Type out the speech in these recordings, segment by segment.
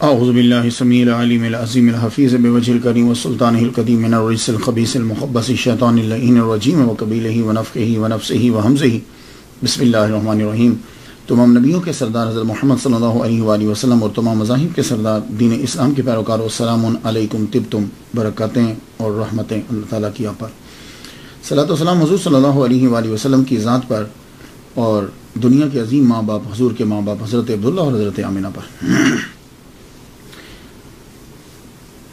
اعوذ باللہ السمیع العلیم العظیم الحفیظ بوجہ الکریم والسلطان القدیم من الرجس الخبیث المخبث الشیطان اللعین الرجیم وقبیلہ ونفخہ ونفسہ وہمزہ۔ بسم اللہ الرحمن الرحیم۔ تمام نبیوں کے سردار حضرت محمد صلی اللہ علیہ وآلہ وسلم اور تمام مذاہب کے سردار دین اسلام کے پیروکاروں، السلام علیکم طبتم، برکاتیں اور رحمتیں اللہ تعالیٰ کی آپ پر۔ صلاۃ و سلام حضور صلی اللہ علیہ وآلہ وسلم کی ذات پر اور دنیا کے عظیم ماں باپ حضور کے ماں باپ حضرت عبداللہ اور حضرت آمنہ پر۔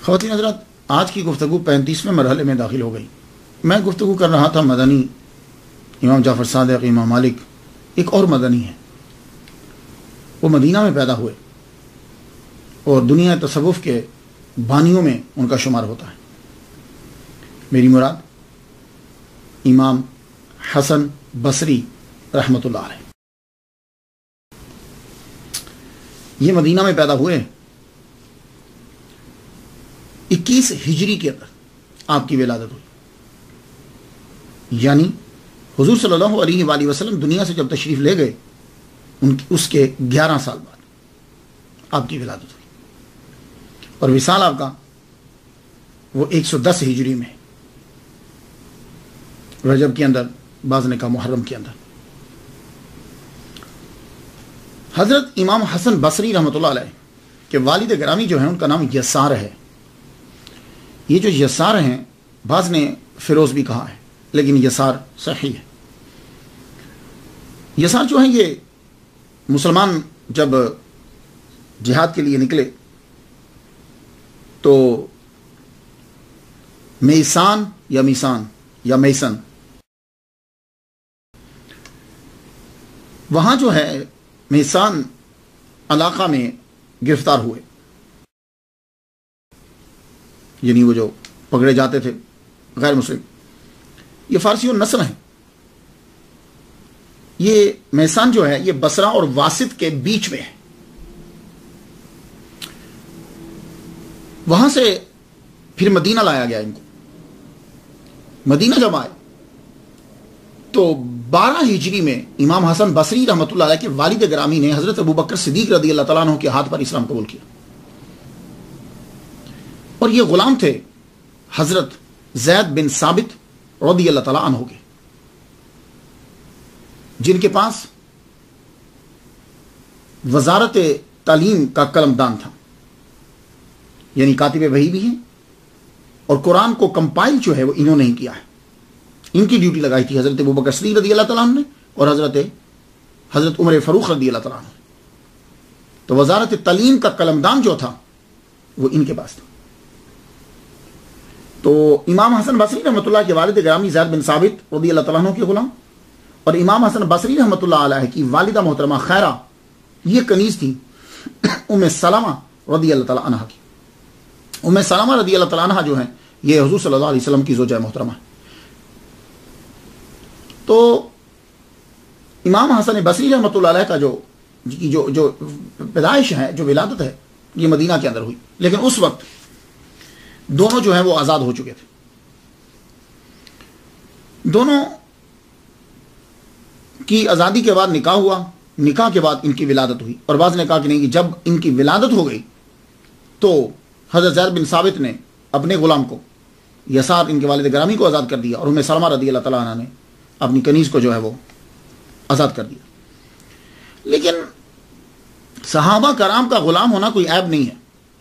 خواتین حضرات، آج کی گفتگو 35ویں مرحلے میں داخل ہو گئی۔ میں گفتگو کر رہا تھا مدنی، امام جعفر صادق، امام مالک ایک اور مدنی ہے، وہ مدینہ میں پیدا ہوئے اور دنیا تصوف کے بانیوں میں ان کا شمار ہوتا ہے۔ میری مراد امام حسن بصری رحمۃ اللہ علیہ، یہ مدینہ میں پیدا ہوئے 21 ہجری کے اندر آپ کی ولادت ہوئی، یعنی حضور صلی اللہ علیہ وآلہ وسلم دنیا سے جب تشریف لے گئے اس کے 11 سال بعد آپ کی ولادت ہوئی، اور وصال آپ کا وہ 110 ہجری میں رجب کے اندر، بعض نے کہا محرم کے اندر۔ حضرت امام حسن بصری رحمۃ اللہ علیہ کے والد گرامی جو ہیں ان کا نام یسار ہے۔ یہ جو یسار ہیں، بعض نے فیروز بھی کہا ہے، لیکن یسار صحیح ہے۔ یسار جو ہیں یہ مسلمان جب جہاد کے لیے نکلے تو میسان یا میسان یا میسن، وہاں جو ہے میسان علاقہ میں گرفتار ہوئے، یعنی وہ جو پکڑے جاتے تھے غیر مسلم، یہ فارسی اور نسل ہیں۔ یہ میسان جو ہے یہ بصرہ اور واسط کے بیچ میں ہے۔ وہاں سے پھر مدینہ لایا گیا ان کو۔ مدینہ جب آئے تو 12 ہجری میں امام حسن بصری رحمۃ اللہ علیہ کے والد گرامی نے حضرت ابوبکر صدیق رضی اللہ تعالیٰ عنہ کے ہاتھ پر اسلام قبول کیا، اور یہ غلام تھے حضرت زید بن ثابت رضی اللہ تعالیٰ عنہ کے، جن کے پاس وزارت تعلیم کا قلمدان تھا، یعنی کاتب وحی بھی ہیں، اور قرآن کو کمپائل جو ہے وہ انہوں نے ہی کیا ہے۔ ان کی ڈیوٹی لگائی تھی حضرت ابوبکر صدیق رضی اللہ تعالیٰ عنہ نے اور حضرت عمر فاروق رضی اللہ تعالیٰ عنہ۔ تو وزارت تعلیم کا قلمدان جو تھا وہ ان کے پاس تھا۔ تو امام حسن بصری رحمۃ اللہ کے والد گرامی زید بن ثابت رضی اللہ تعالیٰ عنہ کے غلام، اور امام حسن بصری رحمۃ اللہ علیہ کی والدہ محترمہ خیرہ، یہ کنیز تھی ام سلمہ رضی اللہ تعالیٰ عنہ کی۔ ام سلمہ رضی اللہ تعالیٰ عنہ جو ہیں یہ حضور صلی اللہ علیہ وسلم کی زوجہ محترمہ ہے۔ تو امام حسن بصری رحمۃ اللہ علیہ کا جو پیدائش ہے، جو ولادت ہے، یہ مدینہ کے اندر ہوئی، لیکن اس وقت دونوں جو ہیں وہ آزاد ہو چکے تھے۔ دونوں کی آزادی کے بعد نکاح ہوا، نکاح کے بعد ان کی ولادت ہوئی، اور بعض نے کہا کہ نہیں، جب ان کی ولادت ہو گئی تو حضرت زید بن ثابت نے اپنے غلام کو، یسار ان کے والد گرامی کو آزاد کر دیا، اور ام سلمہ رضی اللہ تعالیٰ عنہ نے اپنی کنیز کو جو ہے وہ آزاد کر دیا۔ لیکن صحابہ کرام کا غلام ہونا کوئی عیب نہیں ہے۔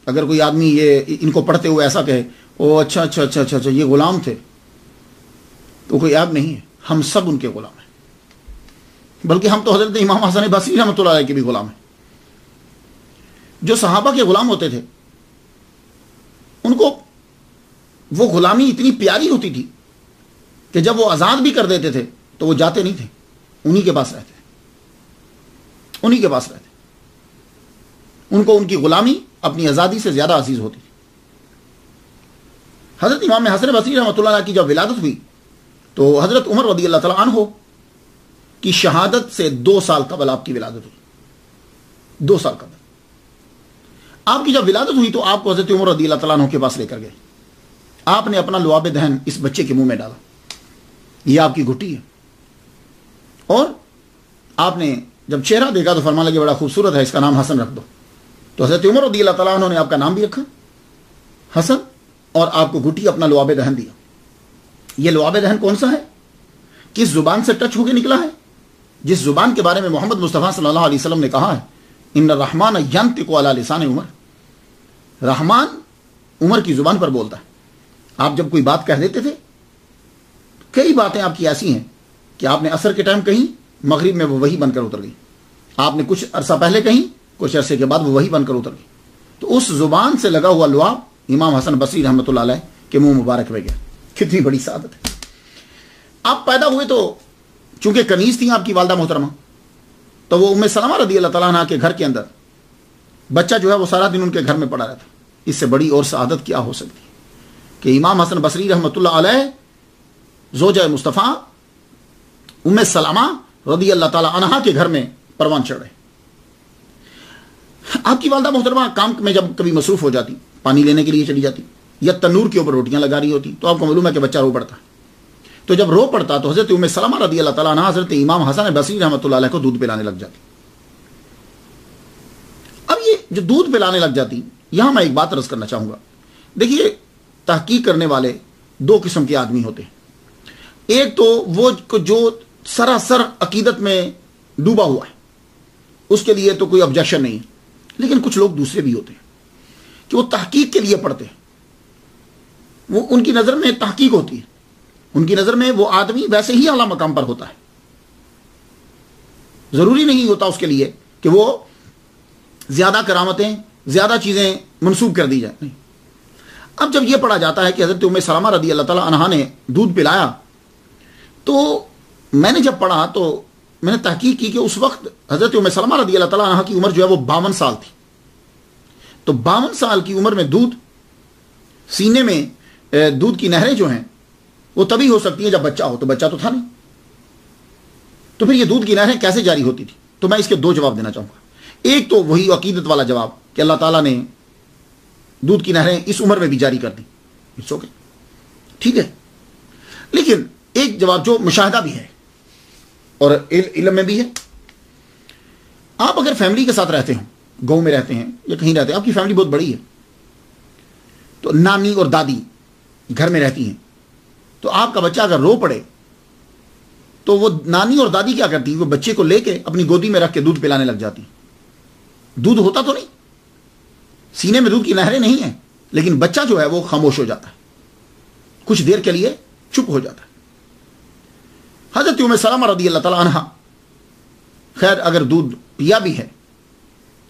اگر کوئی آدمی یہ ان کو پڑھتے ہوئے ایسا کہے او اچھا اچھا اچھا اچھا یہ غلام تھے، تو کوئی عیب نہیں ہے، ہم سب ان کے غلام ہیں، بلکہ ہم تو حضرت امام حسن بصری رحمۃ اللہ علیہ کے بھی غلام ہیں۔ جو صحابہ کے غلام ہوتے تھے ان کو وہ غلامی اتنی پیاری ہوتی تھی کہ جب وہ آزاد بھی کر دیتے تھے تو وہ جاتے نہیں تھے، انہی کے پاس رہتے، انہی کے پاس رہتے۔ ان کو ان کی غلامی اپنی آزادی سے زیادہ عزیز ہوتی تھی۔ حضرت امام حسن بصری رحمۃ اللہ علیہ کی جب ولادت ہوئی تو حضرت عمر رضی اللہ تعالیٰ عنہ کی شہادت سے 2 سال قبل آپ کی ولادت ہوئی۔ 2 سال قبل آپ کی جب ولادت ہوئی تو آپ کو حضرت عمر رضی اللہ تعالیٰ عنہ کے پاس لے کر گئے۔ آپ نے اپنا لعاب دہن اس بچے کے منہ میں ڈالا، یہ آپ کی گھٹی ہے، اور آپ نے جب چہرہ دیکھا تو فرمانے لگے بڑا خوبصورت ہے، اس کا نام حسن رکھ دو۔ تو حضرت عمر رضی اللہ تعالیٰ عنہ نے آپ کا نام بھی رکھا حسن، اور آپ کو گھٹی اپنا لعاب دہن دیا۔ یہ لعاب دہن کون سا ہے؟ کس زبان سے ٹچ ہو کے نکلا ہے؟ جس زبان کے بارے میں محمد مصطفیٰ صلی اللہ علیہ وسلم نے کہا ہے ان الرحمن ینطق علی لسان عمر، رحمان عمر کی زبان پر بولتا ہے۔ آپ جب کوئی بات کہہ دیتے تھے، کئی باتیں آپ کی ایسی ہیں کہ آپ نے عصر کے ٹائم کہیں، مغرب میں وہ وہی بن کر اتر گئی، آپ نے کچھ عرصہ پہلے کہیں، کچھ عرصے کے بعد وہ وہی بن کر اتر گئی۔ تو اس زبان سے لگا ہوا لعاب امام حسن بصری رحمۃ اللہ علیہ کے منہ مبارک میں گیا۔ کتنی بڑی سعادت ہے۔ آپ پیدا ہوئے تو چونکہ کنیز تھیں آپ کی والدہ محترمہ، تو وہ ام سلمہ رضی اللہ تعالیٰ عنہ کے گھر کے اندر بچہ جو ہے وہ سارا دن ان کے گھر میں پڑا رہتا۔ اس سے بڑی اور سعادت کیا ہو سکتی ہے کہ امام حسن بصری رحمۃ اللہ علیہ زوجہ مصطفیٰ ام سلمہ رضی اللہ تعالیٰ عنہ کے گھر میں پروان چڑھ رہے۔ آپ کی والدہ محترمہ کام میں جب کبھی مصروف ہو جاتی، پانی لینے کے لیے چلی جاتی یا تنور کے اوپر روٹیاں لگا رہی ہوتی، تو آپ کو معلوم ہے کہ بچہ رو پڑتا۔ تو جب رو پڑتا تو حضرت ام سلمہ رضی اللہ تعالیٰ عنہ حضرت امام حسن بصری رحمۃ اللہ علیہ کو دودھ پلانے لگ جاتی۔ اب یہ جو دودھ پلانے لگ جاتی، یہاں میں ایک بات عرض کرنا چاہوں گا۔ دیکھیے، تحقیق کرنے والے دو قسم کے آدمی ہوتے ہیں۔ ایک تو وہ جو سراسر عقیدت میں ڈوبا ہوا ہے، اس کے لیے تو کوئی آبجیکشن نہیں ہے، لیکن کچھ لوگ دوسرے بھی ہوتے ہیں کہ وہ تحقیق کے لیے پڑھتے ہیں۔ وہ ان کی نظر میں تحقیق ہوتی ہے، ان کی نظر میں وہ آدمی ویسے ہی اعلیٰ مقام پر ہوتا ہے، ضروری نہیں ہوتا اس کے لیے کہ وہ زیادہ کرامتیں، زیادہ چیزیں منسوب کر دی جائیں۔ نہیں۔ اب جب یہ پڑھا جاتا ہے کہ حضرت ام سلمہ رضی اللہ تعالیٰ عنہا نے دودھ پلایا، تو میں نے جب پڑھا تو میں نے تحقیق کی کہ اس وقت حضرت ام سلمہ رضی اللہ تعالیٰ عنہا کی عمر جو ہے وہ 52 سال تھی۔ تو 52 سال کی عمر میں دودھ سینے میں، دودھ کی نہریں جو ہیں وہ تبھی ہو سکتی ہیں جب بچہ ہو، تو بچہ تو تھا نہیں، تو پھر یہ دودھ کی نہریں کیسے جاری ہوتی تھی؟ تو میں اس کے دو جواب دینا چاہوں گا۔ ایک تو وہی عقیدت والا جواب کہ اللہ تعالیٰ نے دودھ کی نہریں اس عمر میں بھی جاری کر دی، اٹس اوکے، ٹھیک ہے۔ لیکن ایک جواب جو مشاہدہ بھی ہے اور علم میں بھی ہے، آپ اگر فیملی کے ساتھ رہتے ہوں، گاؤں میں رہتے ہیں یا کہیں رہتے ہیں، آپ کی فیملی بہت بڑی ہے، تو نانی اور دادی گھر میں رہتی ہیں، تو آپ کا بچہ اگر رو پڑے تو وہ نانی اور دادی کیا کرتی، وہ بچے کو لے کے اپنی گودی میں رکھ کے دودھ پلانے لگ جاتی۔ دودھ ہوتا تو نہیں، سینے میں دودھ کی نہریں نہیں ہیں، لیکن بچہ جو ہے وہ خاموش ہو جاتا ہے، کچھ دیر کے لیے چپ ہو جاتا ہے۔ حضرت ام سلمہ رضی اللہ تعالیٰ عنہ خیر اگر دودھ پیا بھی ہے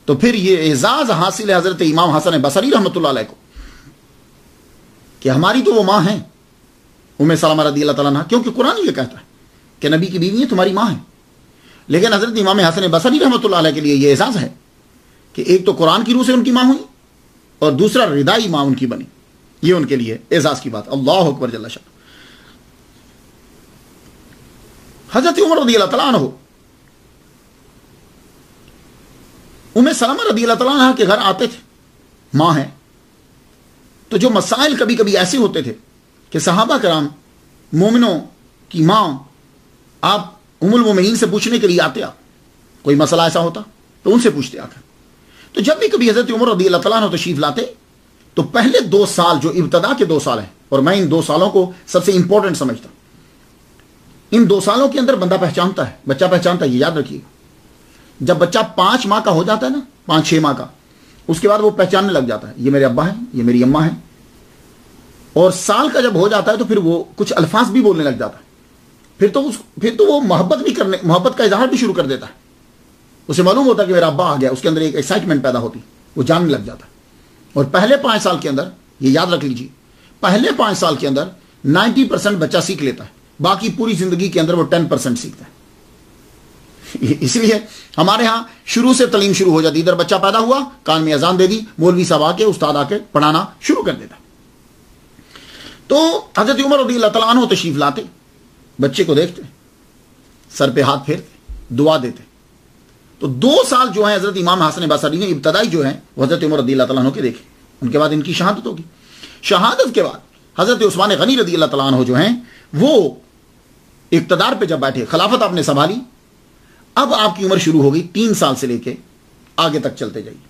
تو پھر یہ اعزاز حاصل ہے حضرت امام حسن بصری رحمۃ اللہ علیہ کو کہ ہماری تو وہ ماں ہیں ام سلمہ رضی اللہ تعالیٰ عنہ، کیونکہ قرآن یہ کہتا ہے کہ نبی کی بیوی تمہاری ماں ہے۔ لیکن حضرت امام حسن بصری رحمۃ اللہ علیہ کے لیے یہ اعزاز ہے کہ ایک تو قرآن کی روح سے ان کی ماں ہوئی اور دوسرا ردائی ماں ان کی بنی، یہ ان کے لیے اعزاز کی بات۔ اللہ اکبر جل شان۔ حضرت عمر رضی اللہ تعالیٰ عنہ ام سلمہ رضی اللہ تعالیٰ عنہ کے گھر آتے تھے، ماں ہیں، تو جو مسائل کبھی کبھی ایسے ہوتے تھے کہ صحابہ کرام مومنوں کی ماں آپ ام المومنین سے پوچھنے کے لیے آتے، آپ کوئی مسئلہ ایسا ہوتا تو ان سے پوچھتے آ کر۔ تو جب بھی کبھی حضرت عمر رضی اللہ تعالیٰ عنہ تشریف لاتے تو پہلے 2 سال جو ابتدا کے 2 سال ہیں، اور میں ان 2 سالوں کو سب سے امپورٹنٹ سمجھتا ہوں، ان 2 سالوں کے اندر بندہ پہچانتا ہے، بچہ پہچانتا ہے، یہ یاد رکھیے گا۔ جب بچہ 5 ماہ کا ہو جاتا ہے نا، 5-6 ماہ کا، اس کے بعد وہ پہچاننے لگ جاتا ہے یہ میرے ابا ہیں، یہ میری اماں ہیں، اور سال کا جب ہو جاتا ہے تو پھر وہ کچھ الفاظ بھی بولنے لگ جاتا ہے، پھر تو وہ محبت کا اظہار بھی شروع کر دیتا ہے، اسے معلوم ہوتا ہے کہ میرا ابا آ گیا، اس کے اندر ایک ایکسائٹمنٹ پیدا ہوتی، وہ جاننے لگ جاتا ہے۔ اور پہلے 5 سال کے اندر یہ یاد رکھ لیجیے، پہلے 5 سال کے اندر 90% بچہ سیکھ لیتا ہے، باقی پوری زندگی کے اندر وہ 10% سیکھتا ہے۔ اس لیے ہمارے ہاں شروع سے تعلیم شروع ہو جاتی، ادھر بچہ پیدا ہوا، کان میں اذان دے دی، مولوی صاحب آ کے، استاد آ کے پڑھانا شروع کر دیتا۔ تو حضرت عمر رضی اللہ تعالیٰ عنہ تشریف لاتے، بچے کو دیکھتے، سر پہ ہاتھ پھیرتے، دعا دیتے۔ تو 2 سال جو ہیں حضرت امام حسن بصری نے ابتدائی جو ہیں وہ حضرت عمر رضی اللہ تعالیٰ عنہ کے دیکھے، ان کے بعد ان کی شہادت ہوگی۔ شہادت کے بعد حضرت عثمان غنی رضی اللہ تعالیٰ عنہ جو ہیں وہ اقتدار پہ جب بیٹھے، خلافت آپ نے سنبھالی، اب آپ کی عمر شروع ہو گئی 3 سال سے لے کے آگے تک چلتے جائیے۔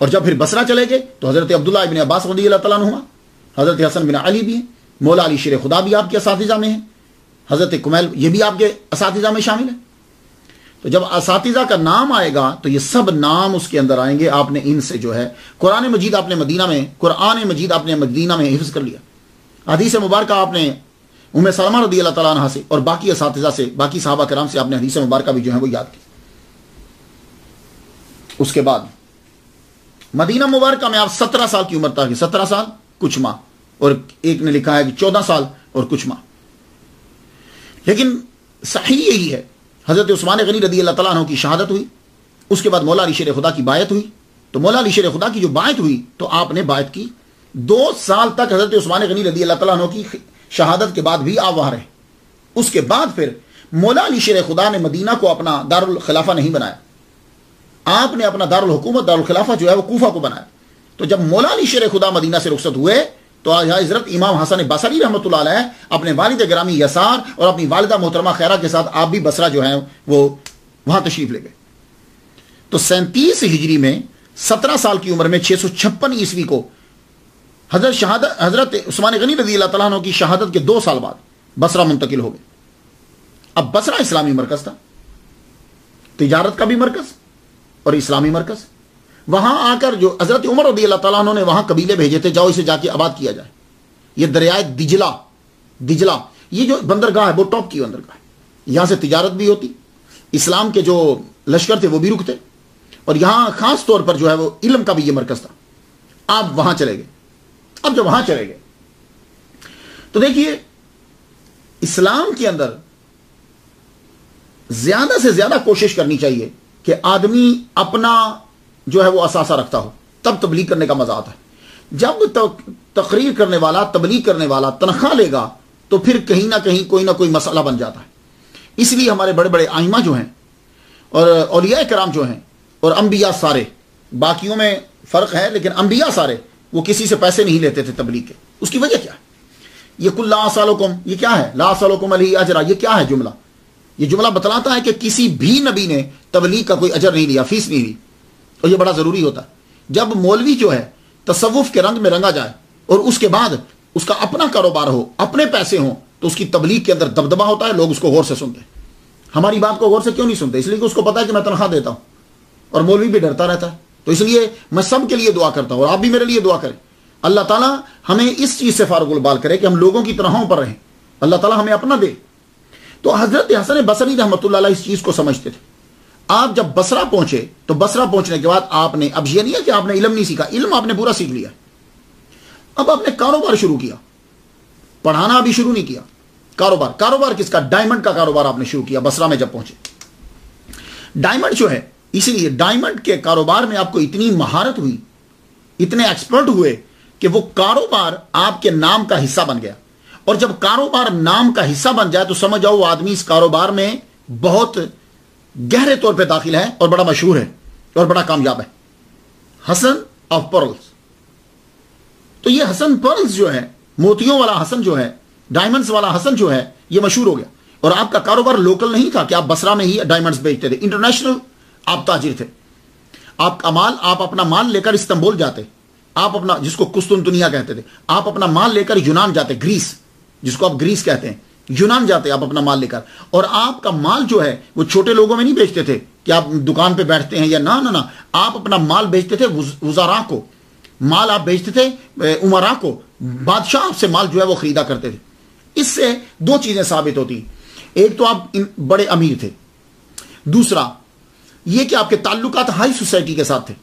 اور جب پھر بصرہ چلے گئے تو حضرت عبداللہ ابن عباس رضی اللہ تعالیٰ عنہما، حضرت حسن بن علی بھی ہیں، مولا علی شیر خدا بھی آپ کے اساتذہ میں ہیں، حضرت کمیل یہ بھی آپ کے اساتذہ میں شامل ہیں۔ تو جب اساتذہ کا نام آئے گا تو یہ سب نام اس کے اندر آئیں گے۔ آپ نے ان سے جو ہے قرآن مجید آپ نے مدینہ میں حفظ کر لیا، حدیث مبارکہ آپ نے ام سلمہ رضی اللہ تعالیٰ عنہ سے اور باقی اساتذہ سے، باقی صحابہ کرام سے آپ نے حدیث مبارکہ بھی جو ہے وہ یاد کی۔ اس کے بعد مدینہ مبارکہ میں آپ 17 سال کی عمر تک، 17 سال کچھ ماہ، اور ایک نے لکھا ہے کہ 14 سال اور کچھ ماہ، لیکن صحیح یہی ہے۔ حضرت عثمان غنی رضی اللہ تعالیٰ عنہ کی شہادت ہوئی، اس کے بعد مولا علی شیر خدا کی بایعت ہوئی۔ تو مولا علی شیر خدا کی جو بایعت ہوئی تو آپ نے بایعت کی، 2 سال تک حضرت عثمان غنی رضی اللہ تعالیٰ عنہ کی شہادت کے بعد بھی آپ وہاں رہے۔ اس کے بعد پھر مولا علی شیر خدا نے مدینہ کو اپنا دارالخلافہ نہیں بنایا، آپ نے اپنا دارالحکومت دارالخلافہ جو ہے وہ کوفہ کو بنایا۔ تو جب مولا علی شیر خدا مدینہ سے رخصت ہوئے تو حضرت امام حسن بصری رحمۃ اللہ علیہ اپنے والد گرامی یسار اور اپنی والدہ محترمہ خیرہ کے ساتھ آپ بھی بصرہ جو ہے وہ وہاں تشریف لے گئے۔ تو 37 ہجری میں 17 سال کی عمر میں 656 عیسوی کو حضرت عثمان غنی رضی اللہ تعالیٰ عنہ کی شہادت کے 2 سال بعد بصرہ منتقل ہو گئے۔ اب بصرہ اسلامی مرکز تھا، تجارت کا بھی مرکز اور اسلامی مرکز۔ وہاں آ کر جو حضرت عمر رضی اللہ تعالیٰ عنہ نے وہاں قبیلے بھیجے تھے، جاؤ اسے جا کے آباد کیا جائے۔ یہ دریائے دجلہ یہ جو بندرگاہ ہے وہ ٹاپ کی بندرگاہ ہے، یہاں سے تجارت بھی ہوتی، اسلام کے جو لشکر تھے وہ بھی رکتے، اور یہاں خاص طور پر جو ہے وہ علم کا بھی یہ مرکز تھا۔ آپ وہاں چلے گئے۔ اب جب وہاں چلے گئے تو دیکھیے اسلام کے اندر زیادہ سے زیادہ کوشش کرنی چاہیے کہ آدمی اپنا جو ہے وہ اثاثہ رکھتا ہو، تب تبلیغ کرنے کا مزہ آتا ہے۔ جب تقریر کرنے والا، تبلیغ کرنے والا تنخواہ لے گا تو پھر کہیں نہ کہیں کوئی نہ کوئی مسئلہ بن جاتا ہے۔ اس لیے ہمارے بڑے بڑے ائمہ جو ہیں اور اولیاء کرام جو ہیں اور انبیاء سارے، باقیوں میں فرق ہے لیکن انبیاء سارے وہ کسی سے پیسے نہیں لیتے تھے تبلیغ کے۔ اس کی وجہ کیا ہے؟ یہ کل لا اسالکم، یہ کیا ہے؟ لا اسالکم علیہ اجرا، یہ کیا ہے جملہ؟ یہ جملہ بتلاتا ہے کہ کسی بھی نبی نے تبلیغ کا کوئی اجر نہیں لیا، فیس نہیں لی، اور یہ بڑا ضروری ہوتا ہے۔ جب مولوی جو ہے تصوف کے رنگ میں رنگا جائے اور اس کے بعد اس کا اپنا کاروبار ہو، اپنے پیسے ہوں، تو اس کی تبلیغ کے اندر دبدبہ ہوتا ہے، لوگ اس کو غور سے سنتے ہیں۔ ہماری بات کو غور سے کیوں نہیں سنتے؟ اس لیے کہ اس کو پتا ہے کہ میں تنخواہ دیتا ہوں، اور مولوی بھی ڈرتا رہتا ہے۔ تو اس لیے میں سب کے لیے دعا کرتا ہوں، اور آپ بھی میرے لیے دعا کریں، اللہ تعالیٰ ہمیں اس چیز سے فارغ البال کرے کہ ہم لوگوں کی تنخواہوں پر رہیں، اللہ تعالیٰ ہمیں اپنا دے۔ تو حضرت حسن بصری رحمۃ اللہ علیہ اس چیز کو سمجھتے تھے۔ آپ جب بصرہ پہنچے تو بصرہ پہنچنے کے بعد آپ نے، اب یہ نہیں ہے کہ آپ نے علم نہیں سیکھا، علم آپ نے پورا سیکھ لیا، اب آپ نے کاروبار شروع کیا، پڑھانا ابھی شروع نہیں کیا۔ کاروبار کس کا؟ ڈائمنڈ کا کاروبار آپ نے شروع کیا بصرہ میں جب پہنچے۔ ڈائمنڈ جو ہے، اسی لیے ڈائمنڈ کے کاروبار میں آپ کو اتنی مہارت ہوئی، اتنے ایکسپرٹ ہوئے کہ وہ کاروبار آپ کے نام کا حصہ بن گیا۔ اور جب کاروبار نام کا حصہ بن جائے تو سمجھ جاؤ وہ آدمی اس کاروبار میں بہت گہرے طور پہ داخل ہے اور بڑا مشہور ہے اور بڑا کامیاب ہے۔ حسن آف پرلز، تو یہ حسن پرلز جو ہے، موتیوں والا حسن جو ہے، ڈائمنڈز والا حسن جو ہے، یہ مشہور ہو گیا۔ اور آپ کا کاروبار لوکل نہیں تھا کہ آپ بصرہ میں ہی ڈائمنڈز بیچتے تھے، انٹرنیشنل آپ تاجر تھے۔ آپ اپنا مال لے کر استنبول جاتے، آپ اپنا، جس کو قسطنطنیہ کہتے تھے، آپ اپنا مال لے کر یونان جاتے، گریس جس کو آپ گریس کہتے ہیں، یونان جاتے آپ اپنا مال لے کر، اور آپ کا مال جو ہے وہ چھوٹے لوگوں میں نہیں بیچتے تھے کہ آپ دکان پہ بیٹھتے ہیں یا نہ، آپ اپنا مال بیچتے تھے وزراء کو، مال آپ بیچتے تھے امراء کو، بادشاہ آپ سے مال جو ہے وہ خریدا کرتے تھے۔ اس سے 2 چیزیں ثابت ہوتی، ایک تو آپ بڑے امیر تھے، دوسرا یہ کہ آپ کے تعلقات ہائی سوسائٹی کے ساتھ تھے،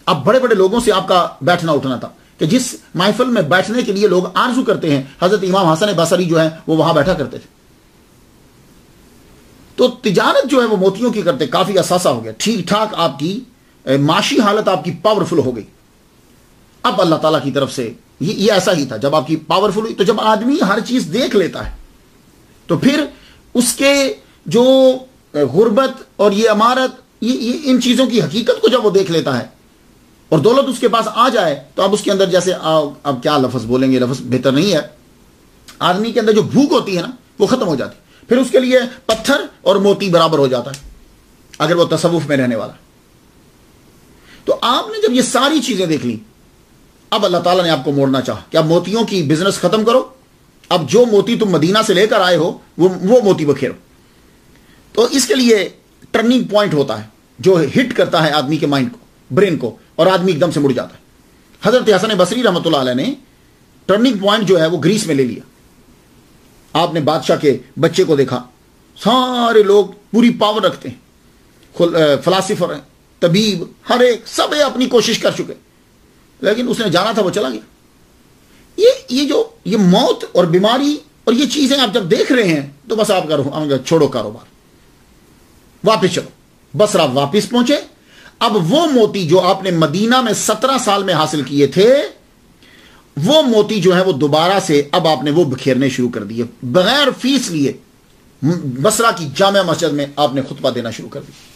اب بڑے بڑے لوگوں سے آپ کا بیٹھنا اٹھنا تھا کہ جس محفل میں بیٹھنے کے لیے لوگ آرزو کرتے ہیں، حضرت امام حسن بصری جو ہے وہ وہاں بیٹھا کرتے تھے۔ تو تجارت جو ہے وہ موتیوں کی کرتے، کافی اثاثہ ہو گیا، ٹھیک ٹھاک آپ کی معاشی حالت آپ کی پاورفل ہو گئی۔ اب اللہ تعالیٰ کی طرف سے یہ ایسا ہی تھا، جب آپ کی پاورفل ہوئی تو جب آدمی ہر چیز دیکھ لیتا ہے تو پھر اس کے جو غربت اور یہ امارت، یہ ان چیزوں کی حقیقت کو جب وہ دیکھ لیتا ہے اور دولت اس کے پاس آ جائے تو اب اس کے اندر جیسے اب کیا لفظ بولیں گے، لفظ بہتر نہیں ہے، آدمی کے اندر جو بھوک ہوتی ہے نا وہ ختم ہو جاتی، پھر اس کے لیے پتھر اور موتی برابر ہو جاتا ہے اگر وہ تصوف میں رہنے والا۔ تو آپ نے جب یہ ساری چیزیں دیکھ لی، اب اللہ تعالیٰ نے آپ کو موڑنا چاہا کہ اب موتیوں کی بزنس ختم کرو، اب جو موتی تم مدینہ سے لے کر آئے ہو وہ موتی بکھیرو۔ تو اس کے لیے ٹرننگ پوائنٹ ہوتا ہے جو ہٹ کرتا ہے آدمی کے مائنڈ کو، برین کو، اور آدمی ایک دم سے مڑ جاتا ہے۔ حضرت حسن بصری رحمۃ اللہ علیہ نے ٹرننگ پوائنٹ جو ہے وہ گریس میں لے لیا۔ آپ نے بادشاہ کے بچے کو دیکھا، سارے لوگ پوری پاور رکھتے ہیں، فلاسفر ہیں، طبیب، ہر ایک سب اپنی کوشش کر چکے، لیکن اس نے جانا تھا وہ چلا گیا۔ یہ موت اور بیماری اور یہ چیزیں آپ جب دیکھ رہے ہیں تو بس آپ چھوڑو کاروبار، واپس چلو۔ بصرہ واپس پہنچے۔ اب وہ موتی جو آپ نے مدینہ میں 17 سال میں حاصل کیے تھے، وہ موتی جو ہے وہ دوبارہ سے اب آپ نے وہ بکھیرنے شروع کر دیے، بغیر فیس لیے بصرہ کی جامع مسجد میں آپ نے خطبہ دینا شروع کر دیا۔